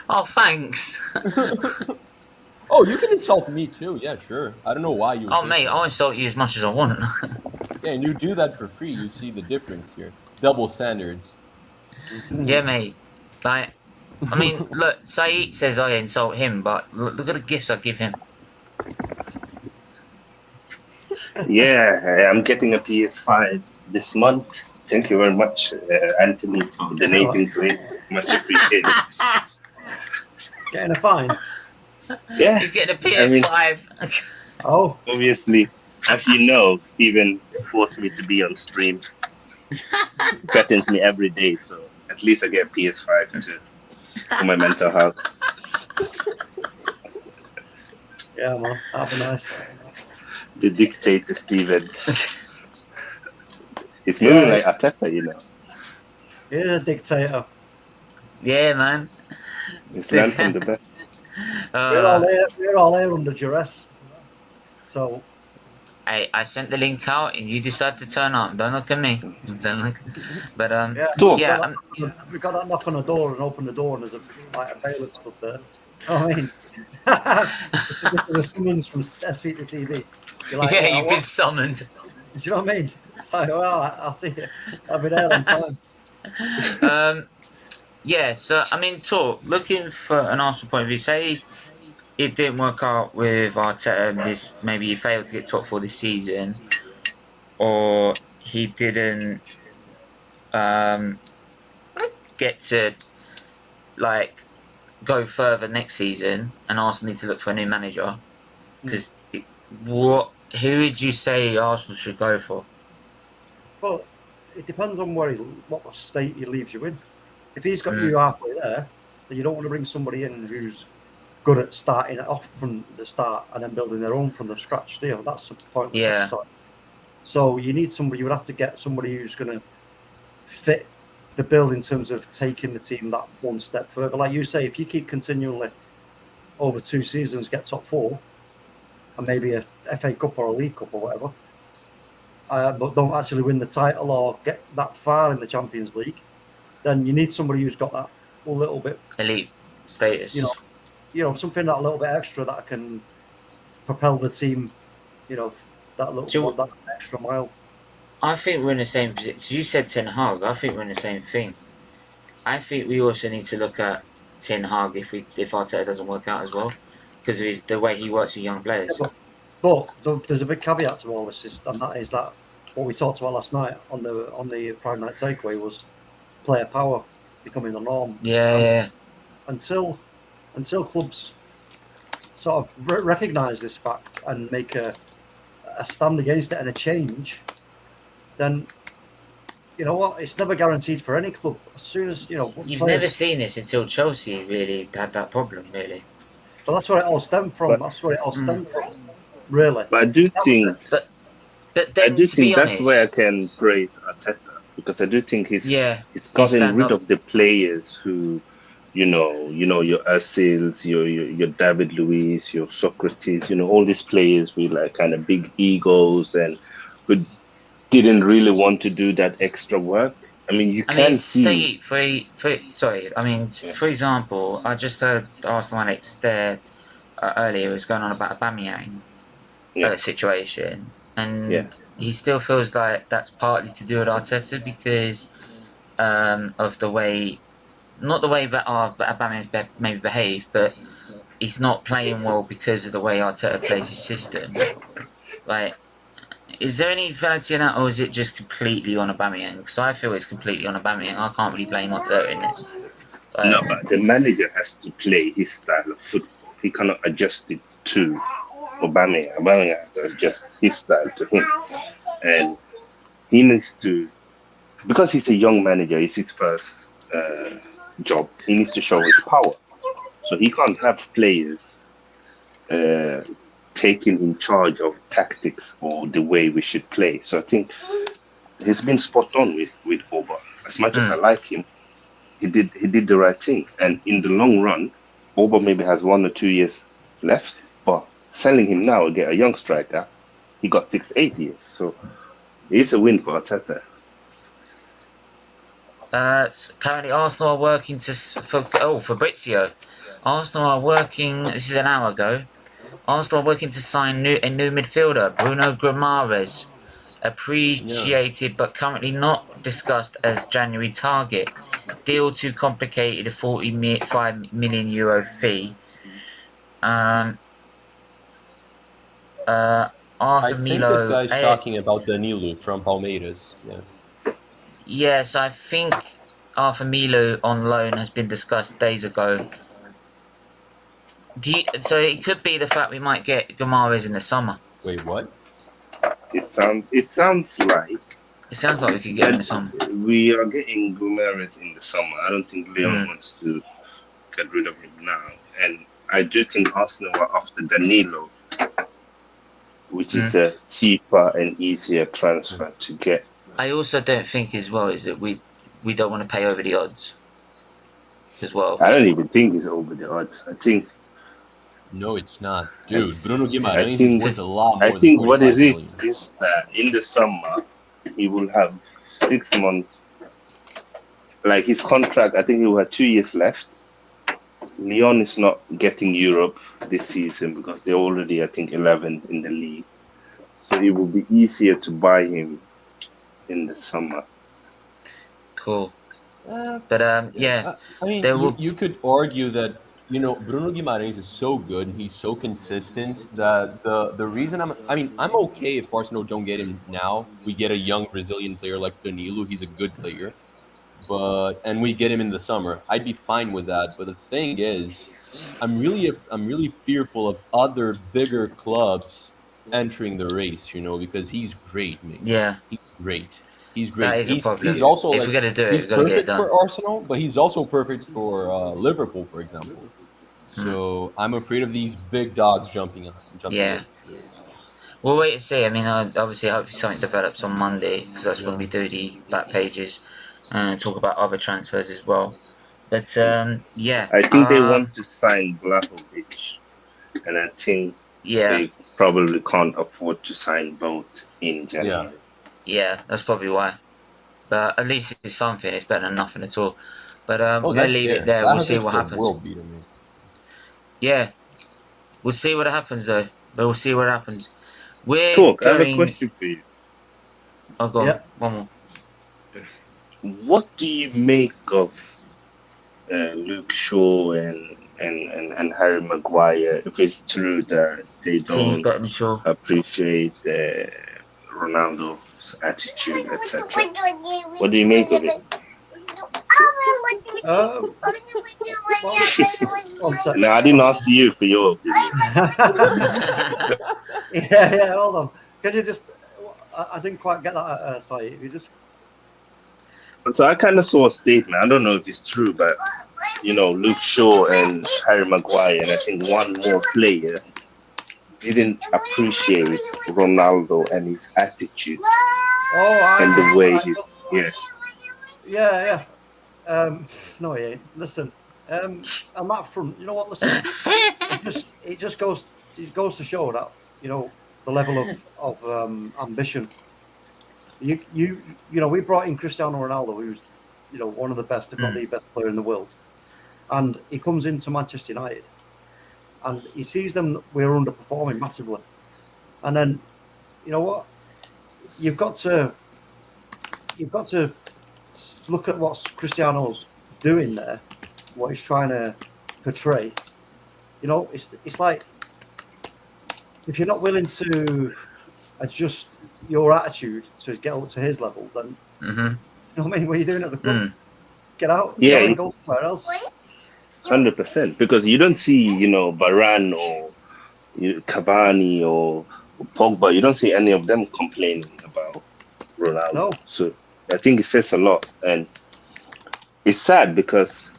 Oh, thanks. Oh, you can insult me too. Yeah, sure. I don't know why you. Oh, mate, I'll insult you as much as I want. Yeah, and you do that for free. You see the difference here. Double standards. Yeah, mate. Like, I mean, look, Saeed says I insult him, but look at the gifts I give him. Yeah, I'm getting a PS5 this month. Thank you very much, Anthony, for donating to it. Much appreciated. Getting a fine. Yeah, He's getting a I mean, PS5. Oh, obviously, as you know, Stephen forced me to be on streams, threatens me every day, so at least I get a PS5 for my mental health. yeah, man. That'd be nice. The dictator, Stephen. He's Yeah, moving like Arteta, you know. he's a dictator. Yeah, man. He's learned from the best. We're all here under duress. So I sent the link out and you decide to turn up. Don't look at me. Don't look. But yeah, Talk. yeah. we got that knock on the door and open the door and there's a bailiff stood there. You know what I mean? This is a summons from SFeatleyTV. You're like, Yeah, yeah, you've been summoned. Do you know what I mean? It's like, well, I'll see you. I'll be there on time. Yeah, so I mean, looking for an Arsenal point of view, say it didn't work out with Arteta, this maybe he failed to get top 4 this season, or he didn't get to like go further next season, and Arsenal need to look for a new manager. Because who would you say Arsenal should go for? Well, it depends on what state he leaves you in. If he's got you halfway there, then you don't want to bring somebody in who's good at starting it off from the start and then building their own from the scratch. Do you? That's the pointless exercise. So you need somebody. You would have to get somebody who's going to fit the bill in terms of taking the team that one step further. Like you say, if you keep continually over 2 seasons get top 4 and maybe a FA Cup or a League Cup or whatever, but don't actually win the title or get that far in the Champions League, then you need somebody who's got that a little bit elite status. You know, something that a little bit extra that can propel the team. You know, that extra mile. I think we're in the same position. You said Ten Hag. I think we're in the same thing. I think we also need to look at Ten Hag if Arteta doesn't work out as well, because of the way he works with young players. Yeah, but there's a big caveat to all this, and that is that what we talked about last night on the Friday night takeaway was player power becoming the norm. Yeah. Until clubs sort of recognise this fact and make a stand against it and a change, then you know what? It's never guaranteed for any club. As soon as you've never seen this until Chelsea really had that problem, really. But that's where it all stemmed from. Really. But I do think. But then, I do think honest, that's where I can praise Arteta, because I do think he's gotten rid of the players who, you know your Özils, your David Luiz, your Socrates, all these players with like kind of big egos and who didn't really want to do that extra work. I mean, you can see. For example, I just heard Arsenal Alex there earlier was going on about Aubameyang situation, and he still feels like that's partly to do with Arteta because of the way, not the way that Aubameyang's maybe behaved, but he's not playing well because of the way Arteta plays his system. Like, is there any validity in that, or is it just completely on Aubameyang? Because I feel it's completely on Aubameyang. I can't really blame Arteta in this. No, but the manager has to play his style of football. He cannot adjust it to Aubameyang. Aubameyang has to adjust his style to him. And he needs to, because he's a young manager, it's his first job, he needs to show his power. So he can't have players taking in charge of tactics or the way we should play. So I think he's been spot on with Oba. As much as I like him, he did the right thing. And in the long run, Oba maybe has 1 or 2 years left, but selling him now, get a young striker, he got 6-8 years. So it's a win for Arteta. Apparently Arsenal are working Fabrizio. Arsenal are working, this is an hour ago, Arsenal are working to sign a new midfielder, Bruno Guimaraes, appreciated but currently not discussed as January target. Deal too complicated, a €45 million fee. Arthur I think Milo. this guy's talking about Danilo from Palmeiras. Yeah. Yes, I think Arthur Milo on loan has been discussed days ago. So it could be the fact we might get Gomares in the summer. Wait, what? It sounds like It sounds like we could get him in the summer. We are getting Gomares in the summer. I don't think Leon wants to get rid of him now. And I do think Arsenal are after Danilo, which is a cheaper and easier transfer to get. I also don't think as well is that we don't want to pay over the odds as well. I don't even think it's over the odds. I think. No, it's not, dude. Bruno Guimaraes is worth a lot more. I think what it is that in the summer he will have 6 months. Like his contract, I think he will have 2 years left. Lyon is not getting Europe this season because they're already, I think, 11th in the league. So it will be easier to buy him in the summer. Cool. But yeah. I mean, you could argue that, you know, Bruno Guimaraes is so good, he's so consistent that the reason I'm okay if Arsenal don't get him now. We get a young Brazilian player like Danilo, he's a good player. And we get him in the summer. I'd be fine with that. But the thing is, I'm really fearful of other bigger clubs entering the race, you know, because he's great, mate. Yeah. He's great. He's great. That is a problem. He's also if we're gonna do it, he's we've got to get it perfect done. for Arsenal, but he's also perfect for Liverpool, for example. So I'm afraid of these big dogs jumping up. Yeah. We'll wait to see. I mean, obviously, hopefully something develops on Monday because that's when we do the back pages and talk about other transfers as well. But yeah, I think they want to sign Vlahovic, and I think they probably can't afford to sign both in January. Yeah, that's probably why. But at least it's something. It's better than nothing at all. But we'll leave it there. We'll see what happens. Yeah, we'll see what happens though. We'll see what happens. I have a question for you. Oh, go on. One more. What do you make of Luke Shaw and Harry Maguire? If it's true that they don't appreciate Ronaldo's attitude, etc. What do you make of it? No, I didn't ask you for your opinion. yeah, hold on. Can you just? I didn't quite get that. Sorry, if you just. So I kind of saw a statement. I don't know if it's true, but you know, Luke Shaw and Harry Maguire, and I think one more player didn't appreciate Ronaldo and his attitude and the way he's Yeah. No, he ain't. Listen, on that front, you know what? Listen, it just goes to show that, you know, the level of ambition. You know, we brought in Cristiano Ronaldo, who's, you know, one of the best, if not the best player in the world, and he comes into Manchester United, and he sees them we're underperforming massively, and then, you know what, you've got to look at what Cristiano's doing there, what he's trying to portray. You know, it's like, if you're not willing to adjust your attitude to get up to his level, then you know what I mean? What are you doing at the club? Get out, and go somewhere else. 100%, because you don't see, you know, Varane or Cavani or Pogba. You don't see any of them complaining about Ronaldo. No. So I think it says a lot, and it's sad because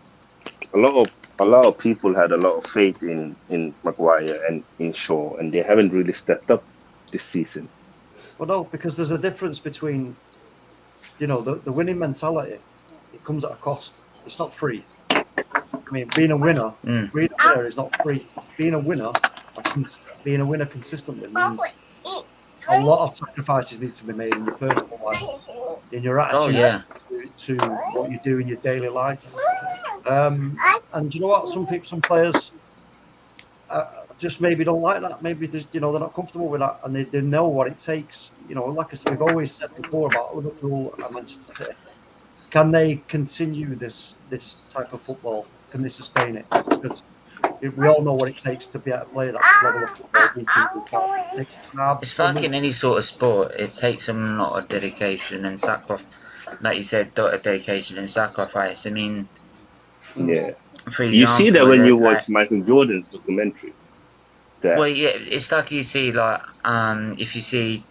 a lot of people had a lot of faith in Maguire and in Shaw, and they haven't really stepped up this season. Well, no, because there's a difference between, you know, the winning mentality. It comes at a cost. It's not free. I mean, being a winner is not free. Being a winner consistently means a lot of sacrifices need to be made in your personal life, in your attitude to what you do in your daily life. And you know what? Some players just maybe don't like that. Maybe they're not comfortable with that, and they know what it takes. You know, like I said, we've always said before about Liverpool and Manchester City. Can they continue this type of football? Can they sustain it? Because we all know what it takes to be able to play that level of football. Week in, week out. It takes It's like in any sort of sport, it takes a lot of dedication and sacrifice. Like you said, dedication and sacrifice. I mean, Yeah. for You see that example, when you like, watch Michael Jordan's documentary. That well, yeah, it's like you see, like, if you see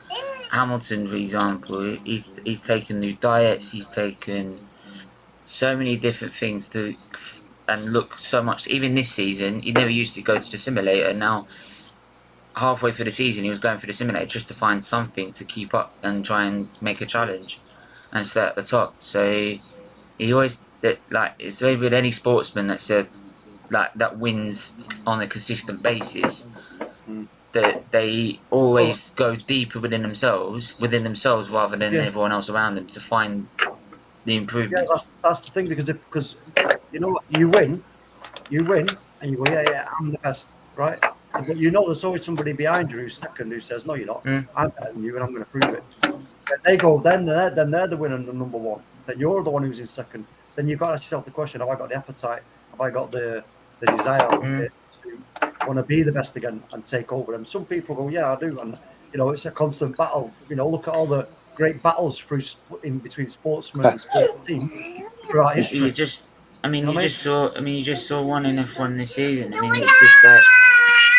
Hamilton, for example, he's taken new diets, he's taken so many different things to, and look so much. Even this season, he never used to go to the simulator. Now, halfway through the season, he was going for the simulator just to find something to keep up and try and make a challenge and stay at the top. So he always, like, it's very with any sportsman that's that wins on a consistent basis, that they always go deeper within themselves rather than everyone else around them to find the improvements. Yeah, that's the thing, because you know you win and you go, yeah, I'm the best, right? But you know there's always somebody behind you who's second who says, no, you're not. I'm better than you and I'm going to prove it. Then they go, then they're the winner and the number one. Then you're the one who's in second. Then you've got to ask yourself the question, have I got the appetite? Have I got the desire to want to be the best again and take over? And some people go, yeah, I do. And, you know, it's a constant battle. You know, look at all the great battles in between sportsmen and sports team throughout history. You just saw one in F1 this season. I mean, it's just like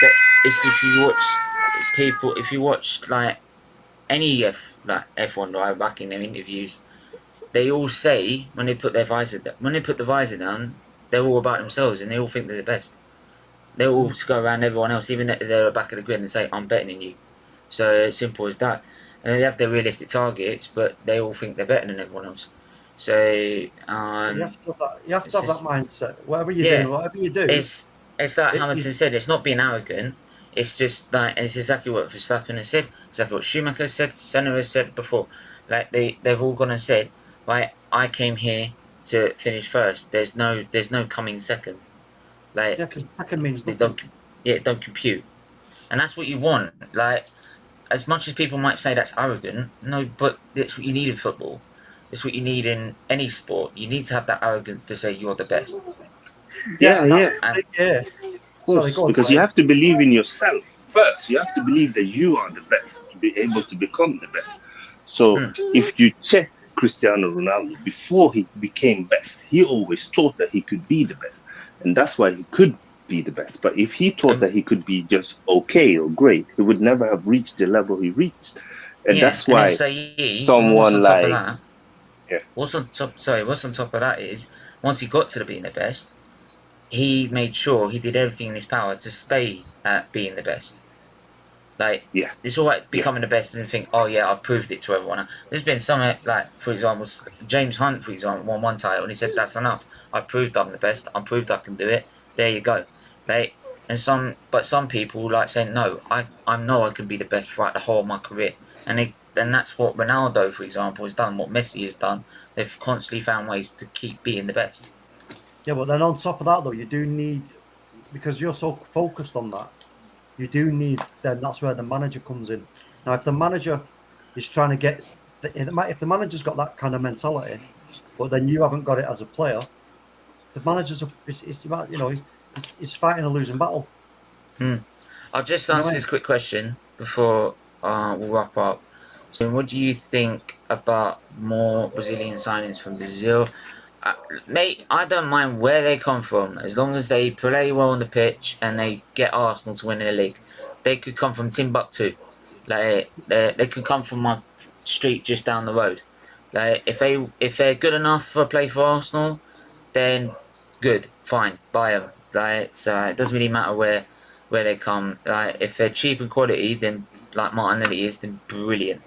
that. It's if you watch like any F1 driver back in their interviews, they all say when they put the visor down, they're all about themselves and they all think they're the best. They all go around everyone else, even if they're at the back of the grid, and say, "I'm better than you." So simple as that. And they have their realistic targets, but they all think they're better than everyone else. So you have to have that mindset. Whatever you do, it's like Hamilton said. It's not being arrogant. It's just like, and it's exactly what Verstappen has said. Exactly what Schumacher said. Senna has said before. Like they've all gone and said, right, I came here to finish first. There's no coming second. Like, because second means nothing. It don't compute, and that's what you want. Like, as much as people might say that's arrogant, no, but it's what you need in football. It's what you need in any sport. You need to have that arrogance to say you're the best. Yeah. Because you have to believe in yourself first. You have to believe that you are the best to be able to become the best. So if you check Cristiano Ronaldo before he became best, he always thought that he could be the best, and that's why he could be the best. But if he thought that he could be just okay or great, he would never have reached the level he reached. And that's why someone like what's on top of that is, once he got to being the best, he made sure he did everything in his power to stay at being the best. Like, it's all right becoming the best and think, oh yeah, I've proved it to everyone. There's been some, like, for example, James Hunt, for example, won one title and he said, that's enough. I've proved I'm the best. I've proved I can do it. There you go. Like, but some people like saying, no, I know I can be the best throughout the whole of my career. And that's what Ronaldo, for example, has done, what Messi has done. They've constantly found ways to keep being the best. Yeah, but then on top of that, though, you do need, because you're so focused on that, you do need, then that's where the manager comes in. Now, if the manager is trying to get, if the manager's got that kind of mentality, but then you haven't got it as a player, the manager's, he's fighting a losing battle. I'll just answer this quick question before we'll wrap up. So what do you think about more Brazilian signings from Brazil? Mate, I don't mind where they come from, as long as they play well on the pitch and they get Arsenal to win the league. They could come from Timbuktu. Like, they could come from my street just down the road. Like, if they're good enough to play for Arsenal, then good, fine, buy them. Like, so it doesn't really matter where they come. Like, if they're cheap and quality, then like Martinelli is, then brilliant.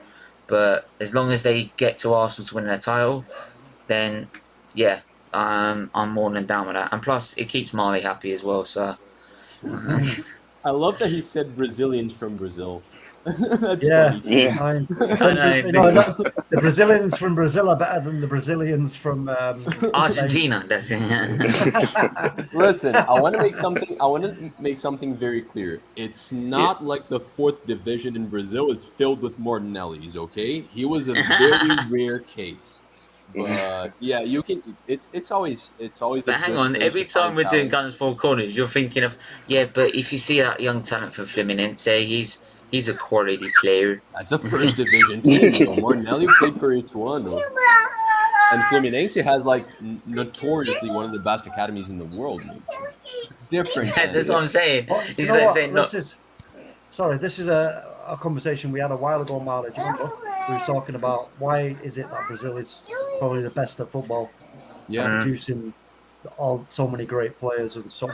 But as long as they get to Arsenal to win their title, then yeah, I'm more than down with that. And plus, it keeps Marley happy as well. So I love that he said Brazilians from Brazil. That's funny. I know. The Brazilians from Brazil are better than the Brazilians from Argentina. That's it. Listen, I want to make something very clear. It's not like the 4th division in Brazil is filled with Martinellis. Okay, he was a very rare case. But yeah, you can. It's always But a hang good on, place every to find time we're doing talent. Guns Four Corners, you're thinking of but if you see that young talent for Fluminense, he's a quality player. That's a first division team, yo. Martinelli played for Ituano, and Fluminense has like notoriously one of the best academies in the world, mate. Different That's what I'm animal. saying. Well, you It's know like what? saying not. This is a conversation we had a while ago, Marley. Do you remember? We were talking about why is it that Brazil is probably the best at football, Yeah. producing so many great players and such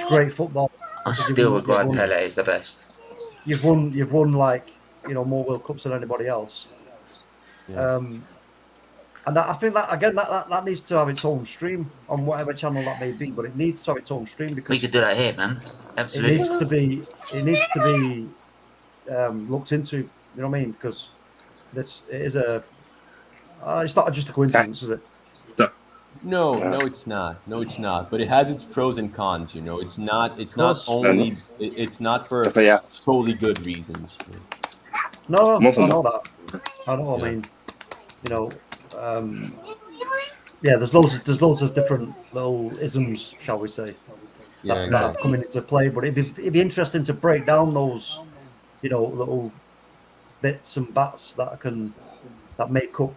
great football. I still regard Pele as the best. You've won like more World Cups than anybody else. Yeah. And I think that again that needs to have its own stream on whatever channel that may be, but it needs to have its own stream because We could do that here, man. Absolutely. It needs to be looked into. You know what I mean? Because it's not just a coincidence, is it? Stop. No, it's not. No, it's not. But it has its pros and cons. It's not only. It's not for solely good reasons. No, I know that. I know. Yeah. I mean, there's loads of different little isms, shall we say, that are coming into play. But it'd be interesting to break down those, little bits and bats that make up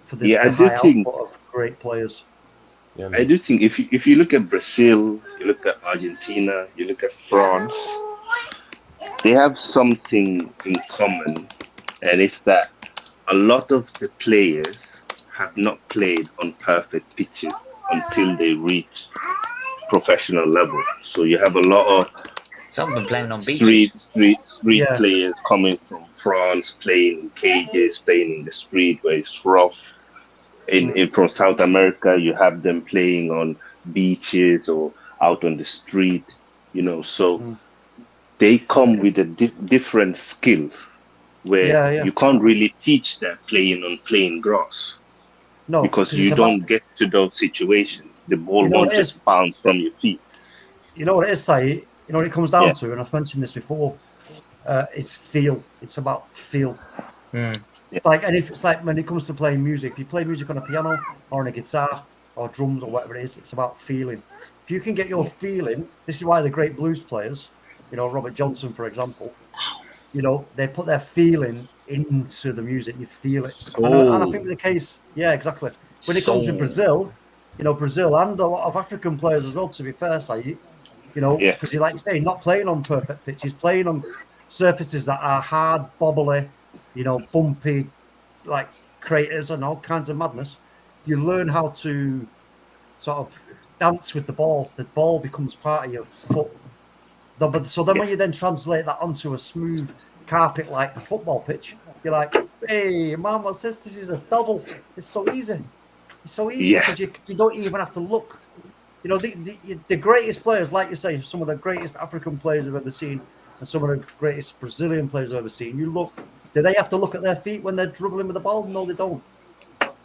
for the high output of great players. Yeah, I do think if you look at Brazil, you look at Argentina, you look at France, they have something in common, and it's that a lot of the players have not played on perfect pitches until they reach professional level. So you have a lot of some of them playing on beaches. Street players coming from France, playing in cages, playing in the street where it's rough. From South America, you have them playing on beaches or out on the street, so they come with a different skill where you can't really teach that playing on plain grass. No, because you don't get to those situations. The ball won't just bounce from your feet. You know what it is, Sai? You know what it comes down to, and I've mentioned this before. It's feel. It's about feel. It's like when it comes to playing music. If you play music on a piano or on a guitar or drums or whatever it is, it's about feeling. If you can get your feeling, this is why the great blues players, Robert Johnson, for example, they put their feeling into the music. You feel it, and I think the case, exactly. When it comes to Brazil, Brazil and a lot of African players as well. To be fair, Sai, because you like you say, not playing on perfect pitches, playing on surfaces that are hard, bobbly, bumpy, like craters and all kinds of madness. You learn how to sort of dance with the ball. The ball becomes part of your foot. So then when you then translate that onto a smooth carpet like a football pitch, you're like, hey, man, what's this? This is a double. It's so easy. It's so easy because you don't even have to look. The greatest players, like you say, some of the greatest African players I've ever seen and some of the greatest Brazilian players I've ever seen, do they have to look at their feet when they're dribbling with the ball? No, they don't.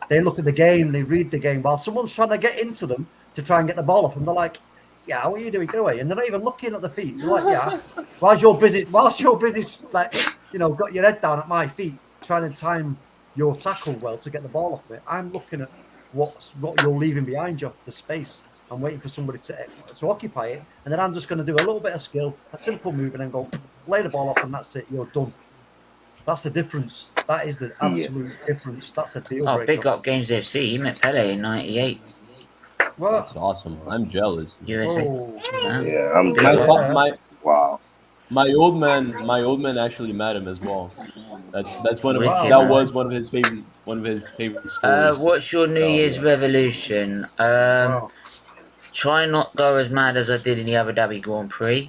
They look at the game, they read the game. While someone's trying to get into them to try and get the ball off, and they're like, yeah, what are you doing? Get away. And they're not even looking at the feet. They're like, yeah. Whilst you're busy, like, got your head down at my feet, trying to time your tackle well to get the ball off of it. I'm looking at what you're leaving behind you, the space. I'm waiting for somebody to occupy it. And then I'm just going to do a little bit of skill, a simple move, and then go lay the ball off, and that's it. You're done. That's the difference. That is the absolute difference. That's a deal breaker. Big up Games FC. He met Pele in '98. What? That's awesome. I'm jealous. USA. I'm jealous. Wow. My old man actually met him as well. That's one of his favorite stories. What's your New Year's revolution? Try not go as mad as I did in the Abu Dhabi Grand Prix.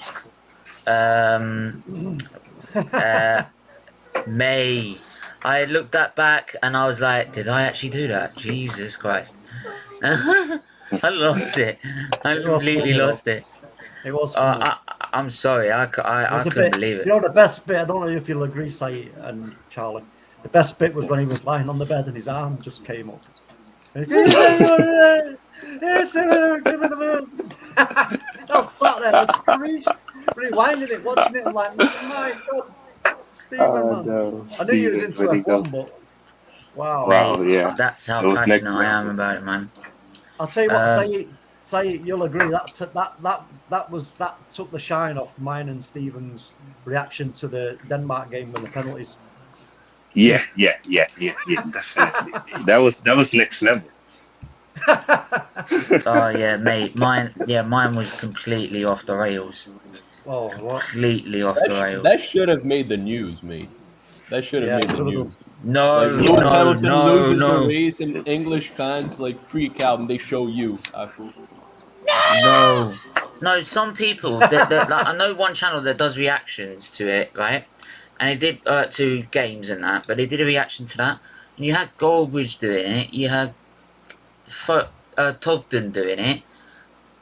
May. I looked that back and I was like, did I actually do that? Jesus Christ. I lost it. I completely lost it. It was I'm sorry. I couldn't believe it. The best bit, I don't know if you'll agree, Sai and Charlie, the best bit was when he was lying on the bed and his arm just came up. I was sat there, I was rewinding it, watching it, I'm like, my God, Stephen, man. No. I knew he was into F1, but Wow. Wow, Mate, yeah. that's how That was next passionate I am level. about it, man. I'll tell you what. Um, Say you'll agree that took the shine off mine and Stephen's reaction to the Denmark game with the penalties. Yeah, definitely. That was next level. Oh yeah, mate. Mine was completely off the rails. Oh, what? Completely off the rails. That should have made the news, mate. That should have Yeah, made the should have news. No, Like Lewis no, Hamilton no, loses the no, race, and English fans like freak out, and they show you. no, no. Some people, like, I know one channel that does reactions to it, right? And they did to games and that, but they did a reaction to that. And you had Goldbridge doing it. You had Togden doing it.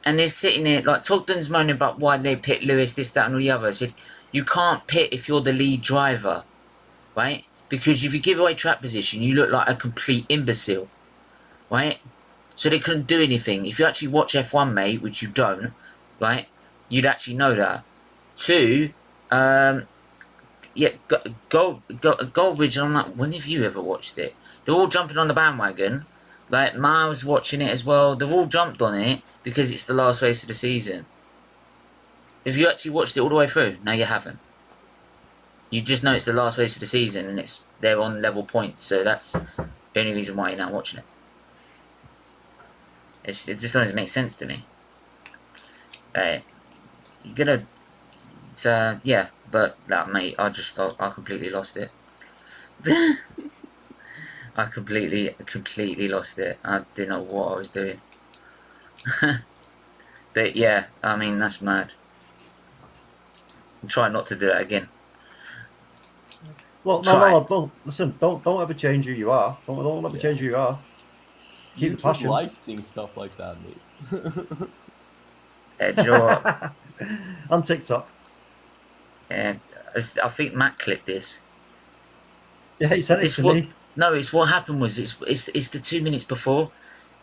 And they're sitting there, like, Togden's moaning about why they pit Lewis, this, that, and all the other. I said, you can't pit if you're the lead driver, right? Because if you give away track position, you look like a complete imbecile, right? So they couldn't do anything. If you actually watch F1, mate, which you don't, right, you'd actually know that. Two, yeah, Goldbridge, and I'm like, when have you ever watched it? They're all jumping on the bandwagon. Like, Miles watching it as well. They've all jumped on it because it's the last race of the season. Have you actually watched it all the way through? No, you haven't. You just know it's the last race of the season and they're on level points, so that's the only reason why you're not watching it. It just doesn't make sense to me. You're gonna... yeah, but, mate, I completely lost it. I completely lost it. I didn't know what I was doing. But yeah, I mean, that's mad. I'm trying not to do that again. Well, no, don't listen. Don't ever change who you are. Don't ever change who you are. Keep the passion. Like seeing stuff like that, mate. Do you know what? On TikTok. Yeah, I think Matt clipped this. Yeah, he sent it to me. No, it's what happened was it's the 2 minutes before.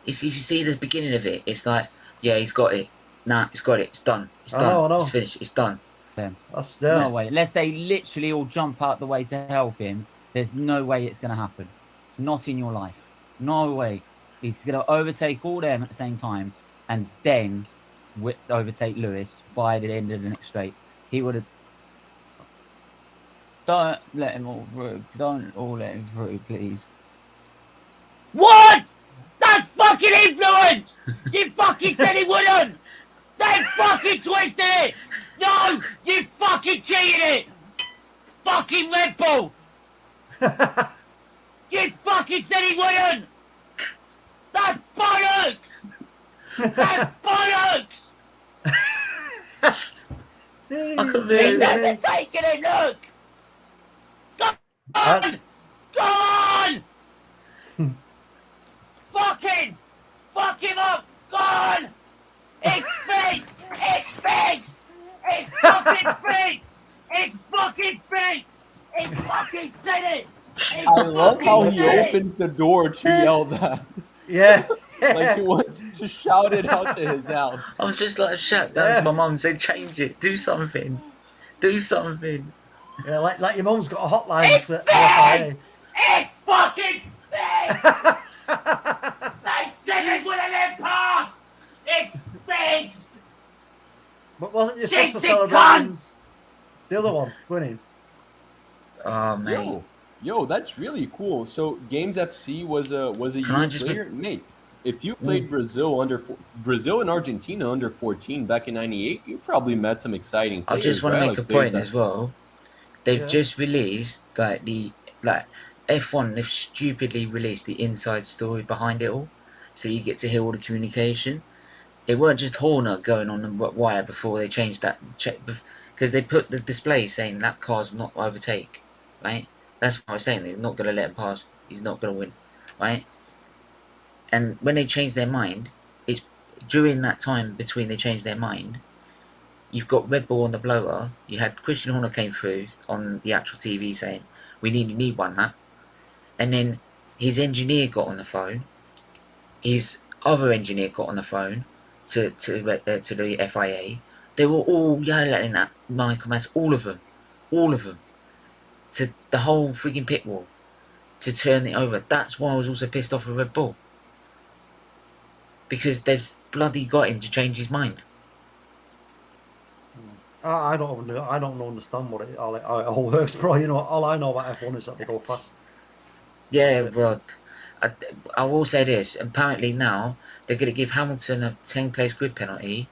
If you see the beginning of it, it's like, yeah, he's got it. Nah, he's got it. It's done. It's done. I know. It's finished. It's done. That's no way. Unless they literally all jump out the way to help him, there's no way it's going to happen. Not in your life. No way. He's going to overtake all them at the same time and then overtake Lewis by the end of the next straight. He would have... Don't let him all through. Don't all let him through, please. What? That's fucking influence! You fucking said he wouldn't! They fucking twisted it! No! You fucking cheated it! Fucking Red Bull! You fucking said he wouldn't! That's bollocks! That's bollocks! He's never taken it, look! Go on! Go on! Fuck him up! Go on! It's fixed! It's fixed! It's fucking fixed! It's fucking fixed! It's fucking said it! I love how he opens the door to yell that. Yeah. Like he wants to shout it out to his house. I was just like, shout down to my mum and say, change it, do something. Do something. Yeah, like your mum's got a hotline. It's fixed! It's fucking fixed! They said it would have been passed! It's fixed! But wasn't your Chasing sister celebrating cunts! the other one winning? Oh, mate. Yo, that's really cool. So Games FC was a youth player, mate. If you played Brazil and Argentina under 14 back in '98, you probably met some exciting players. I just want to make a point as well. They've just released F1. They've stupidly released the inside story behind it all, so you get to hear all the communication. It weren't just Horner going on the wire before they changed that, because they put the display saying that car's not overtake, right? That's what I was saying. They're not going to let him pass. He's not going to win, right? And when they change their mind, it's during that time between they change their mind. You've got Red Bull on the blower. You had Christian Horner came through on the actual TV saying, "We need one, Matt." And then his engineer got on the phone. His other engineer got on the phone to the FIA. They were all yelling at Michael Mass, all of them, to the whole freaking pit wall. to turn it over. That's why I was also pissed off with Red Bull. Because they've bloody got him to change his mind. I don't understand how it all works, bro. You know, all I know about F1 is that they go fast. Yeah, well, I will say this. Apparently now they're going to give Hamilton a 10-place grid penalty,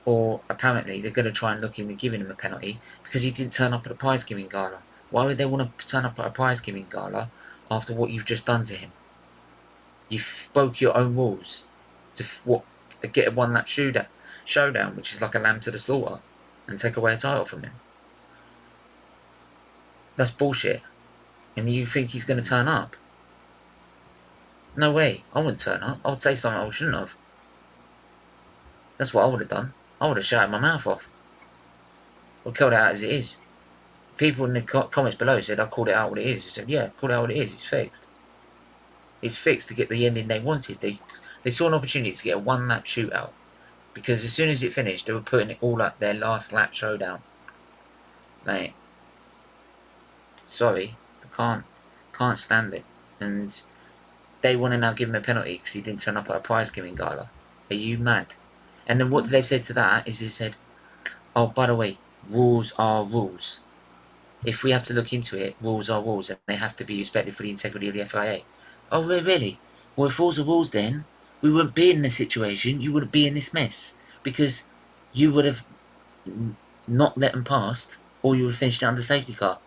or apparently they're going to try and look into giving him a penalty because he didn't turn up at a prize-giving gala. Why would they want to turn up at a prize-giving gala after what you've just done to him? You broke your own rules to get a one-lap showdown, which is like a lamb to the slaughter, and take away a title from him. That's bullshit. And you think he's going to turn up? No way. I wouldn't turn up. I would say something I shouldn't have. That's what I would have done. I would have shouted my mouth off. Or called it out as it is. People in the comments below said I called it out what it is. I said, yeah, called it out what it is. It's fixed. It's fixed to get the ending they wanted. They saw an opportunity to get a one-lap shootout. Because as soon as it finished, they were putting it all up their last lap showdown. Like, sorry, I can't stand it. And they want to now give him a penalty because he didn't turn up at a prize-giving gala. Are you mad? And then what they've said to that is they said, oh, by the way, rules are rules. If we have to look into it, rules are rules, and they have to be respected for the integrity of the FIA. Oh, really? Well, if rules are rules then, we wouldn't be in this situation, you wouldn't be in this mess. Because you would have not let them past, or you would have finished it under safety car.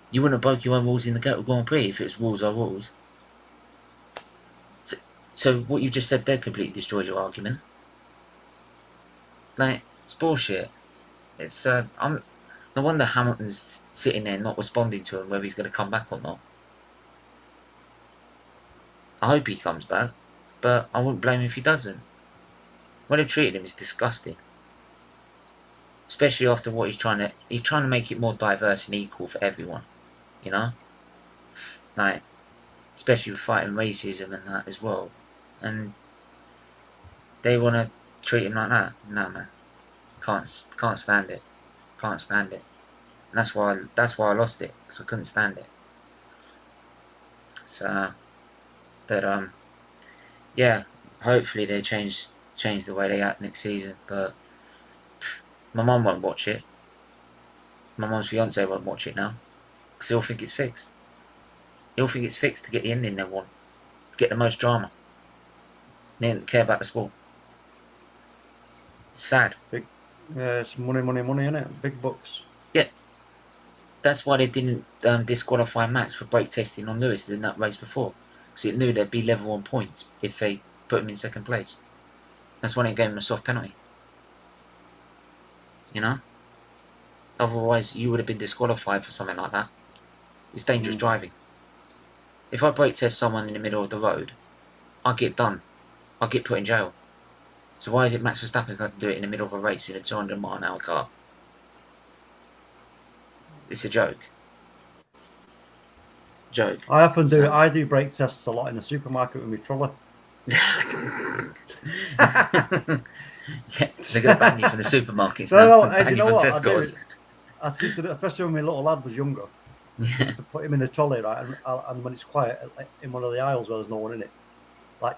You wouldn't have broke your own rules in the Grand Prix if it was rules are rules. So what you just said there completely destroys your argument. Like, it's bullshit. It's no wonder Hamilton's sitting there not responding to him whether he's going to come back or not. I hope he comes back, but I wouldn't blame him if he doesn't. What they've treated him is disgusting. Especially after what he's trying to make it more diverse and equal for everyone. You know? Like, especially with fighting racism and that as well. And they want to treat him like that. No, man. Can't stand it. Can't stand it. And that's why I lost it, because I couldn't stand it. So, but yeah, hopefully they change the way they act next season. But my mum won't watch it. My mum's fiance won't watch it now, because he'll think it's fixed. He'll think it's fixed to get the ending they want, to get the most drama. They don't care about the sport. It's sad. It's money, innit? Big bucks. Yeah. That's why they didn't disqualify Max for brake testing on Lewis in that race before. Because it knew they'd be level on points if they put him in second place. That's why they gave him a soft penalty. You know? Otherwise, you would have been disqualified for something like that. It's dangerous driving. If I brake test someone in the middle of the road, I'll get done. I'll get put in jail. So why is it Max Verstappen's got to do it in the middle of a race in a 200-mile-an-hour car? It's a joke. It's a joke. I do brake tests a lot in the supermarket with my trolley. Yeah, they're going to ban you from the supermarkets now. Ban you from Tesco's. I used to do, especially when my little lad was younger. I used to put him in the trolley, right, and when it's quiet in one of the aisles where there's no one in it, like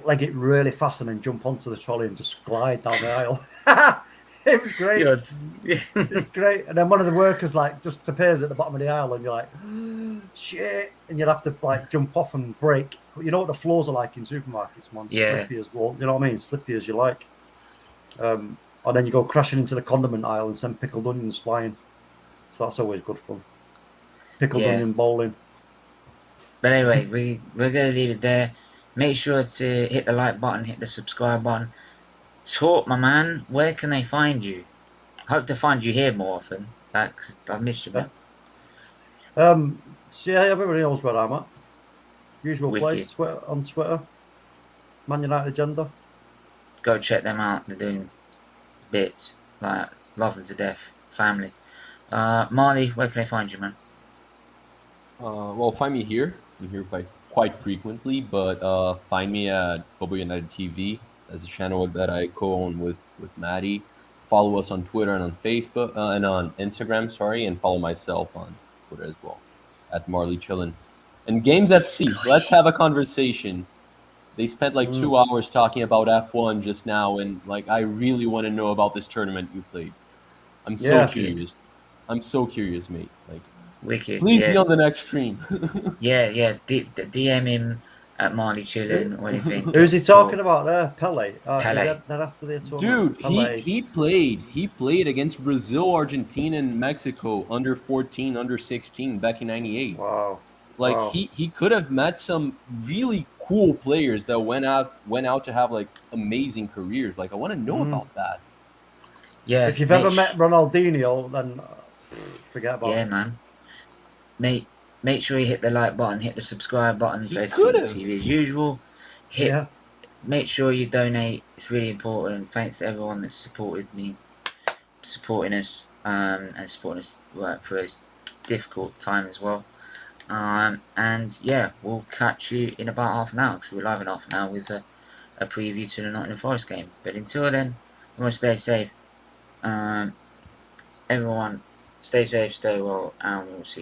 leg it really fast and then jump onto the trolley and just glide down the aisle. It was great. It was great. And then one of the workers just appears at the bottom of the aisle, and you're like, shit, and you'd have to jump off and brake. You know what the floors are like in supermarkets, man? Yeah. Slippy as you know what I mean? Slippy as you like. And then you go crashing into the condiment aisle and send pickled onions flying. So that's always good fun. Pickled onion bowling. But anyway, we're going to leave it there. Make sure to hit the like button, hit the subscribe button. Talk, my man. Where can they find you? I hope to find you here more often, because I've missed you, man. So yeah, everybody knows where I'm at. Usual place, on Twitter. Man United Agenda. Go check them out. They're doing bits. Like, love them to death. Family. Marley, where can they find you, man? Well, find me here. I'm here quite frequently, but find me at SFeatleyTV. That's a channel that I co-own with Maddie. Follow us on Twitter and on Facebook and on Instagram, and follow myself on Twitter as well. at Marley chillin'. And Games FC, let's have a conversation. They spent like 2 hours talking about F1 just now, and like I really want to know about this tournament you played. I'm so curious. I'm so curious, mate. Like, wicked. Please be on the next stream. DM him at Marley chillin' or anything. Who's he talking about there? Pele. Pele. Then after the Dude, Pele. he played against Brazil, Argentina, and Mexico under 14, under 16 back in '98. Wow. Like wow. he could have met some really cool players that went out to have like amazing careers. Like I want to know about that. Yeah. If you've ever met Ronaldinho, then forget about it. Yeah, man. Make sure you hit the like button, hit the subscribe button as SFeatleyTV as usual. Make sure you donate. It's really important. Thanks to everyone that's supported me, supporting us, and supporting us through this difficult time as well. And yeah, we'll catch you in about half an hour because we're live in half an hour with a preview to the Nottingham Forest game. But until then, we want to stay safe. Everyone, stay safe, stay well, and we'll see you.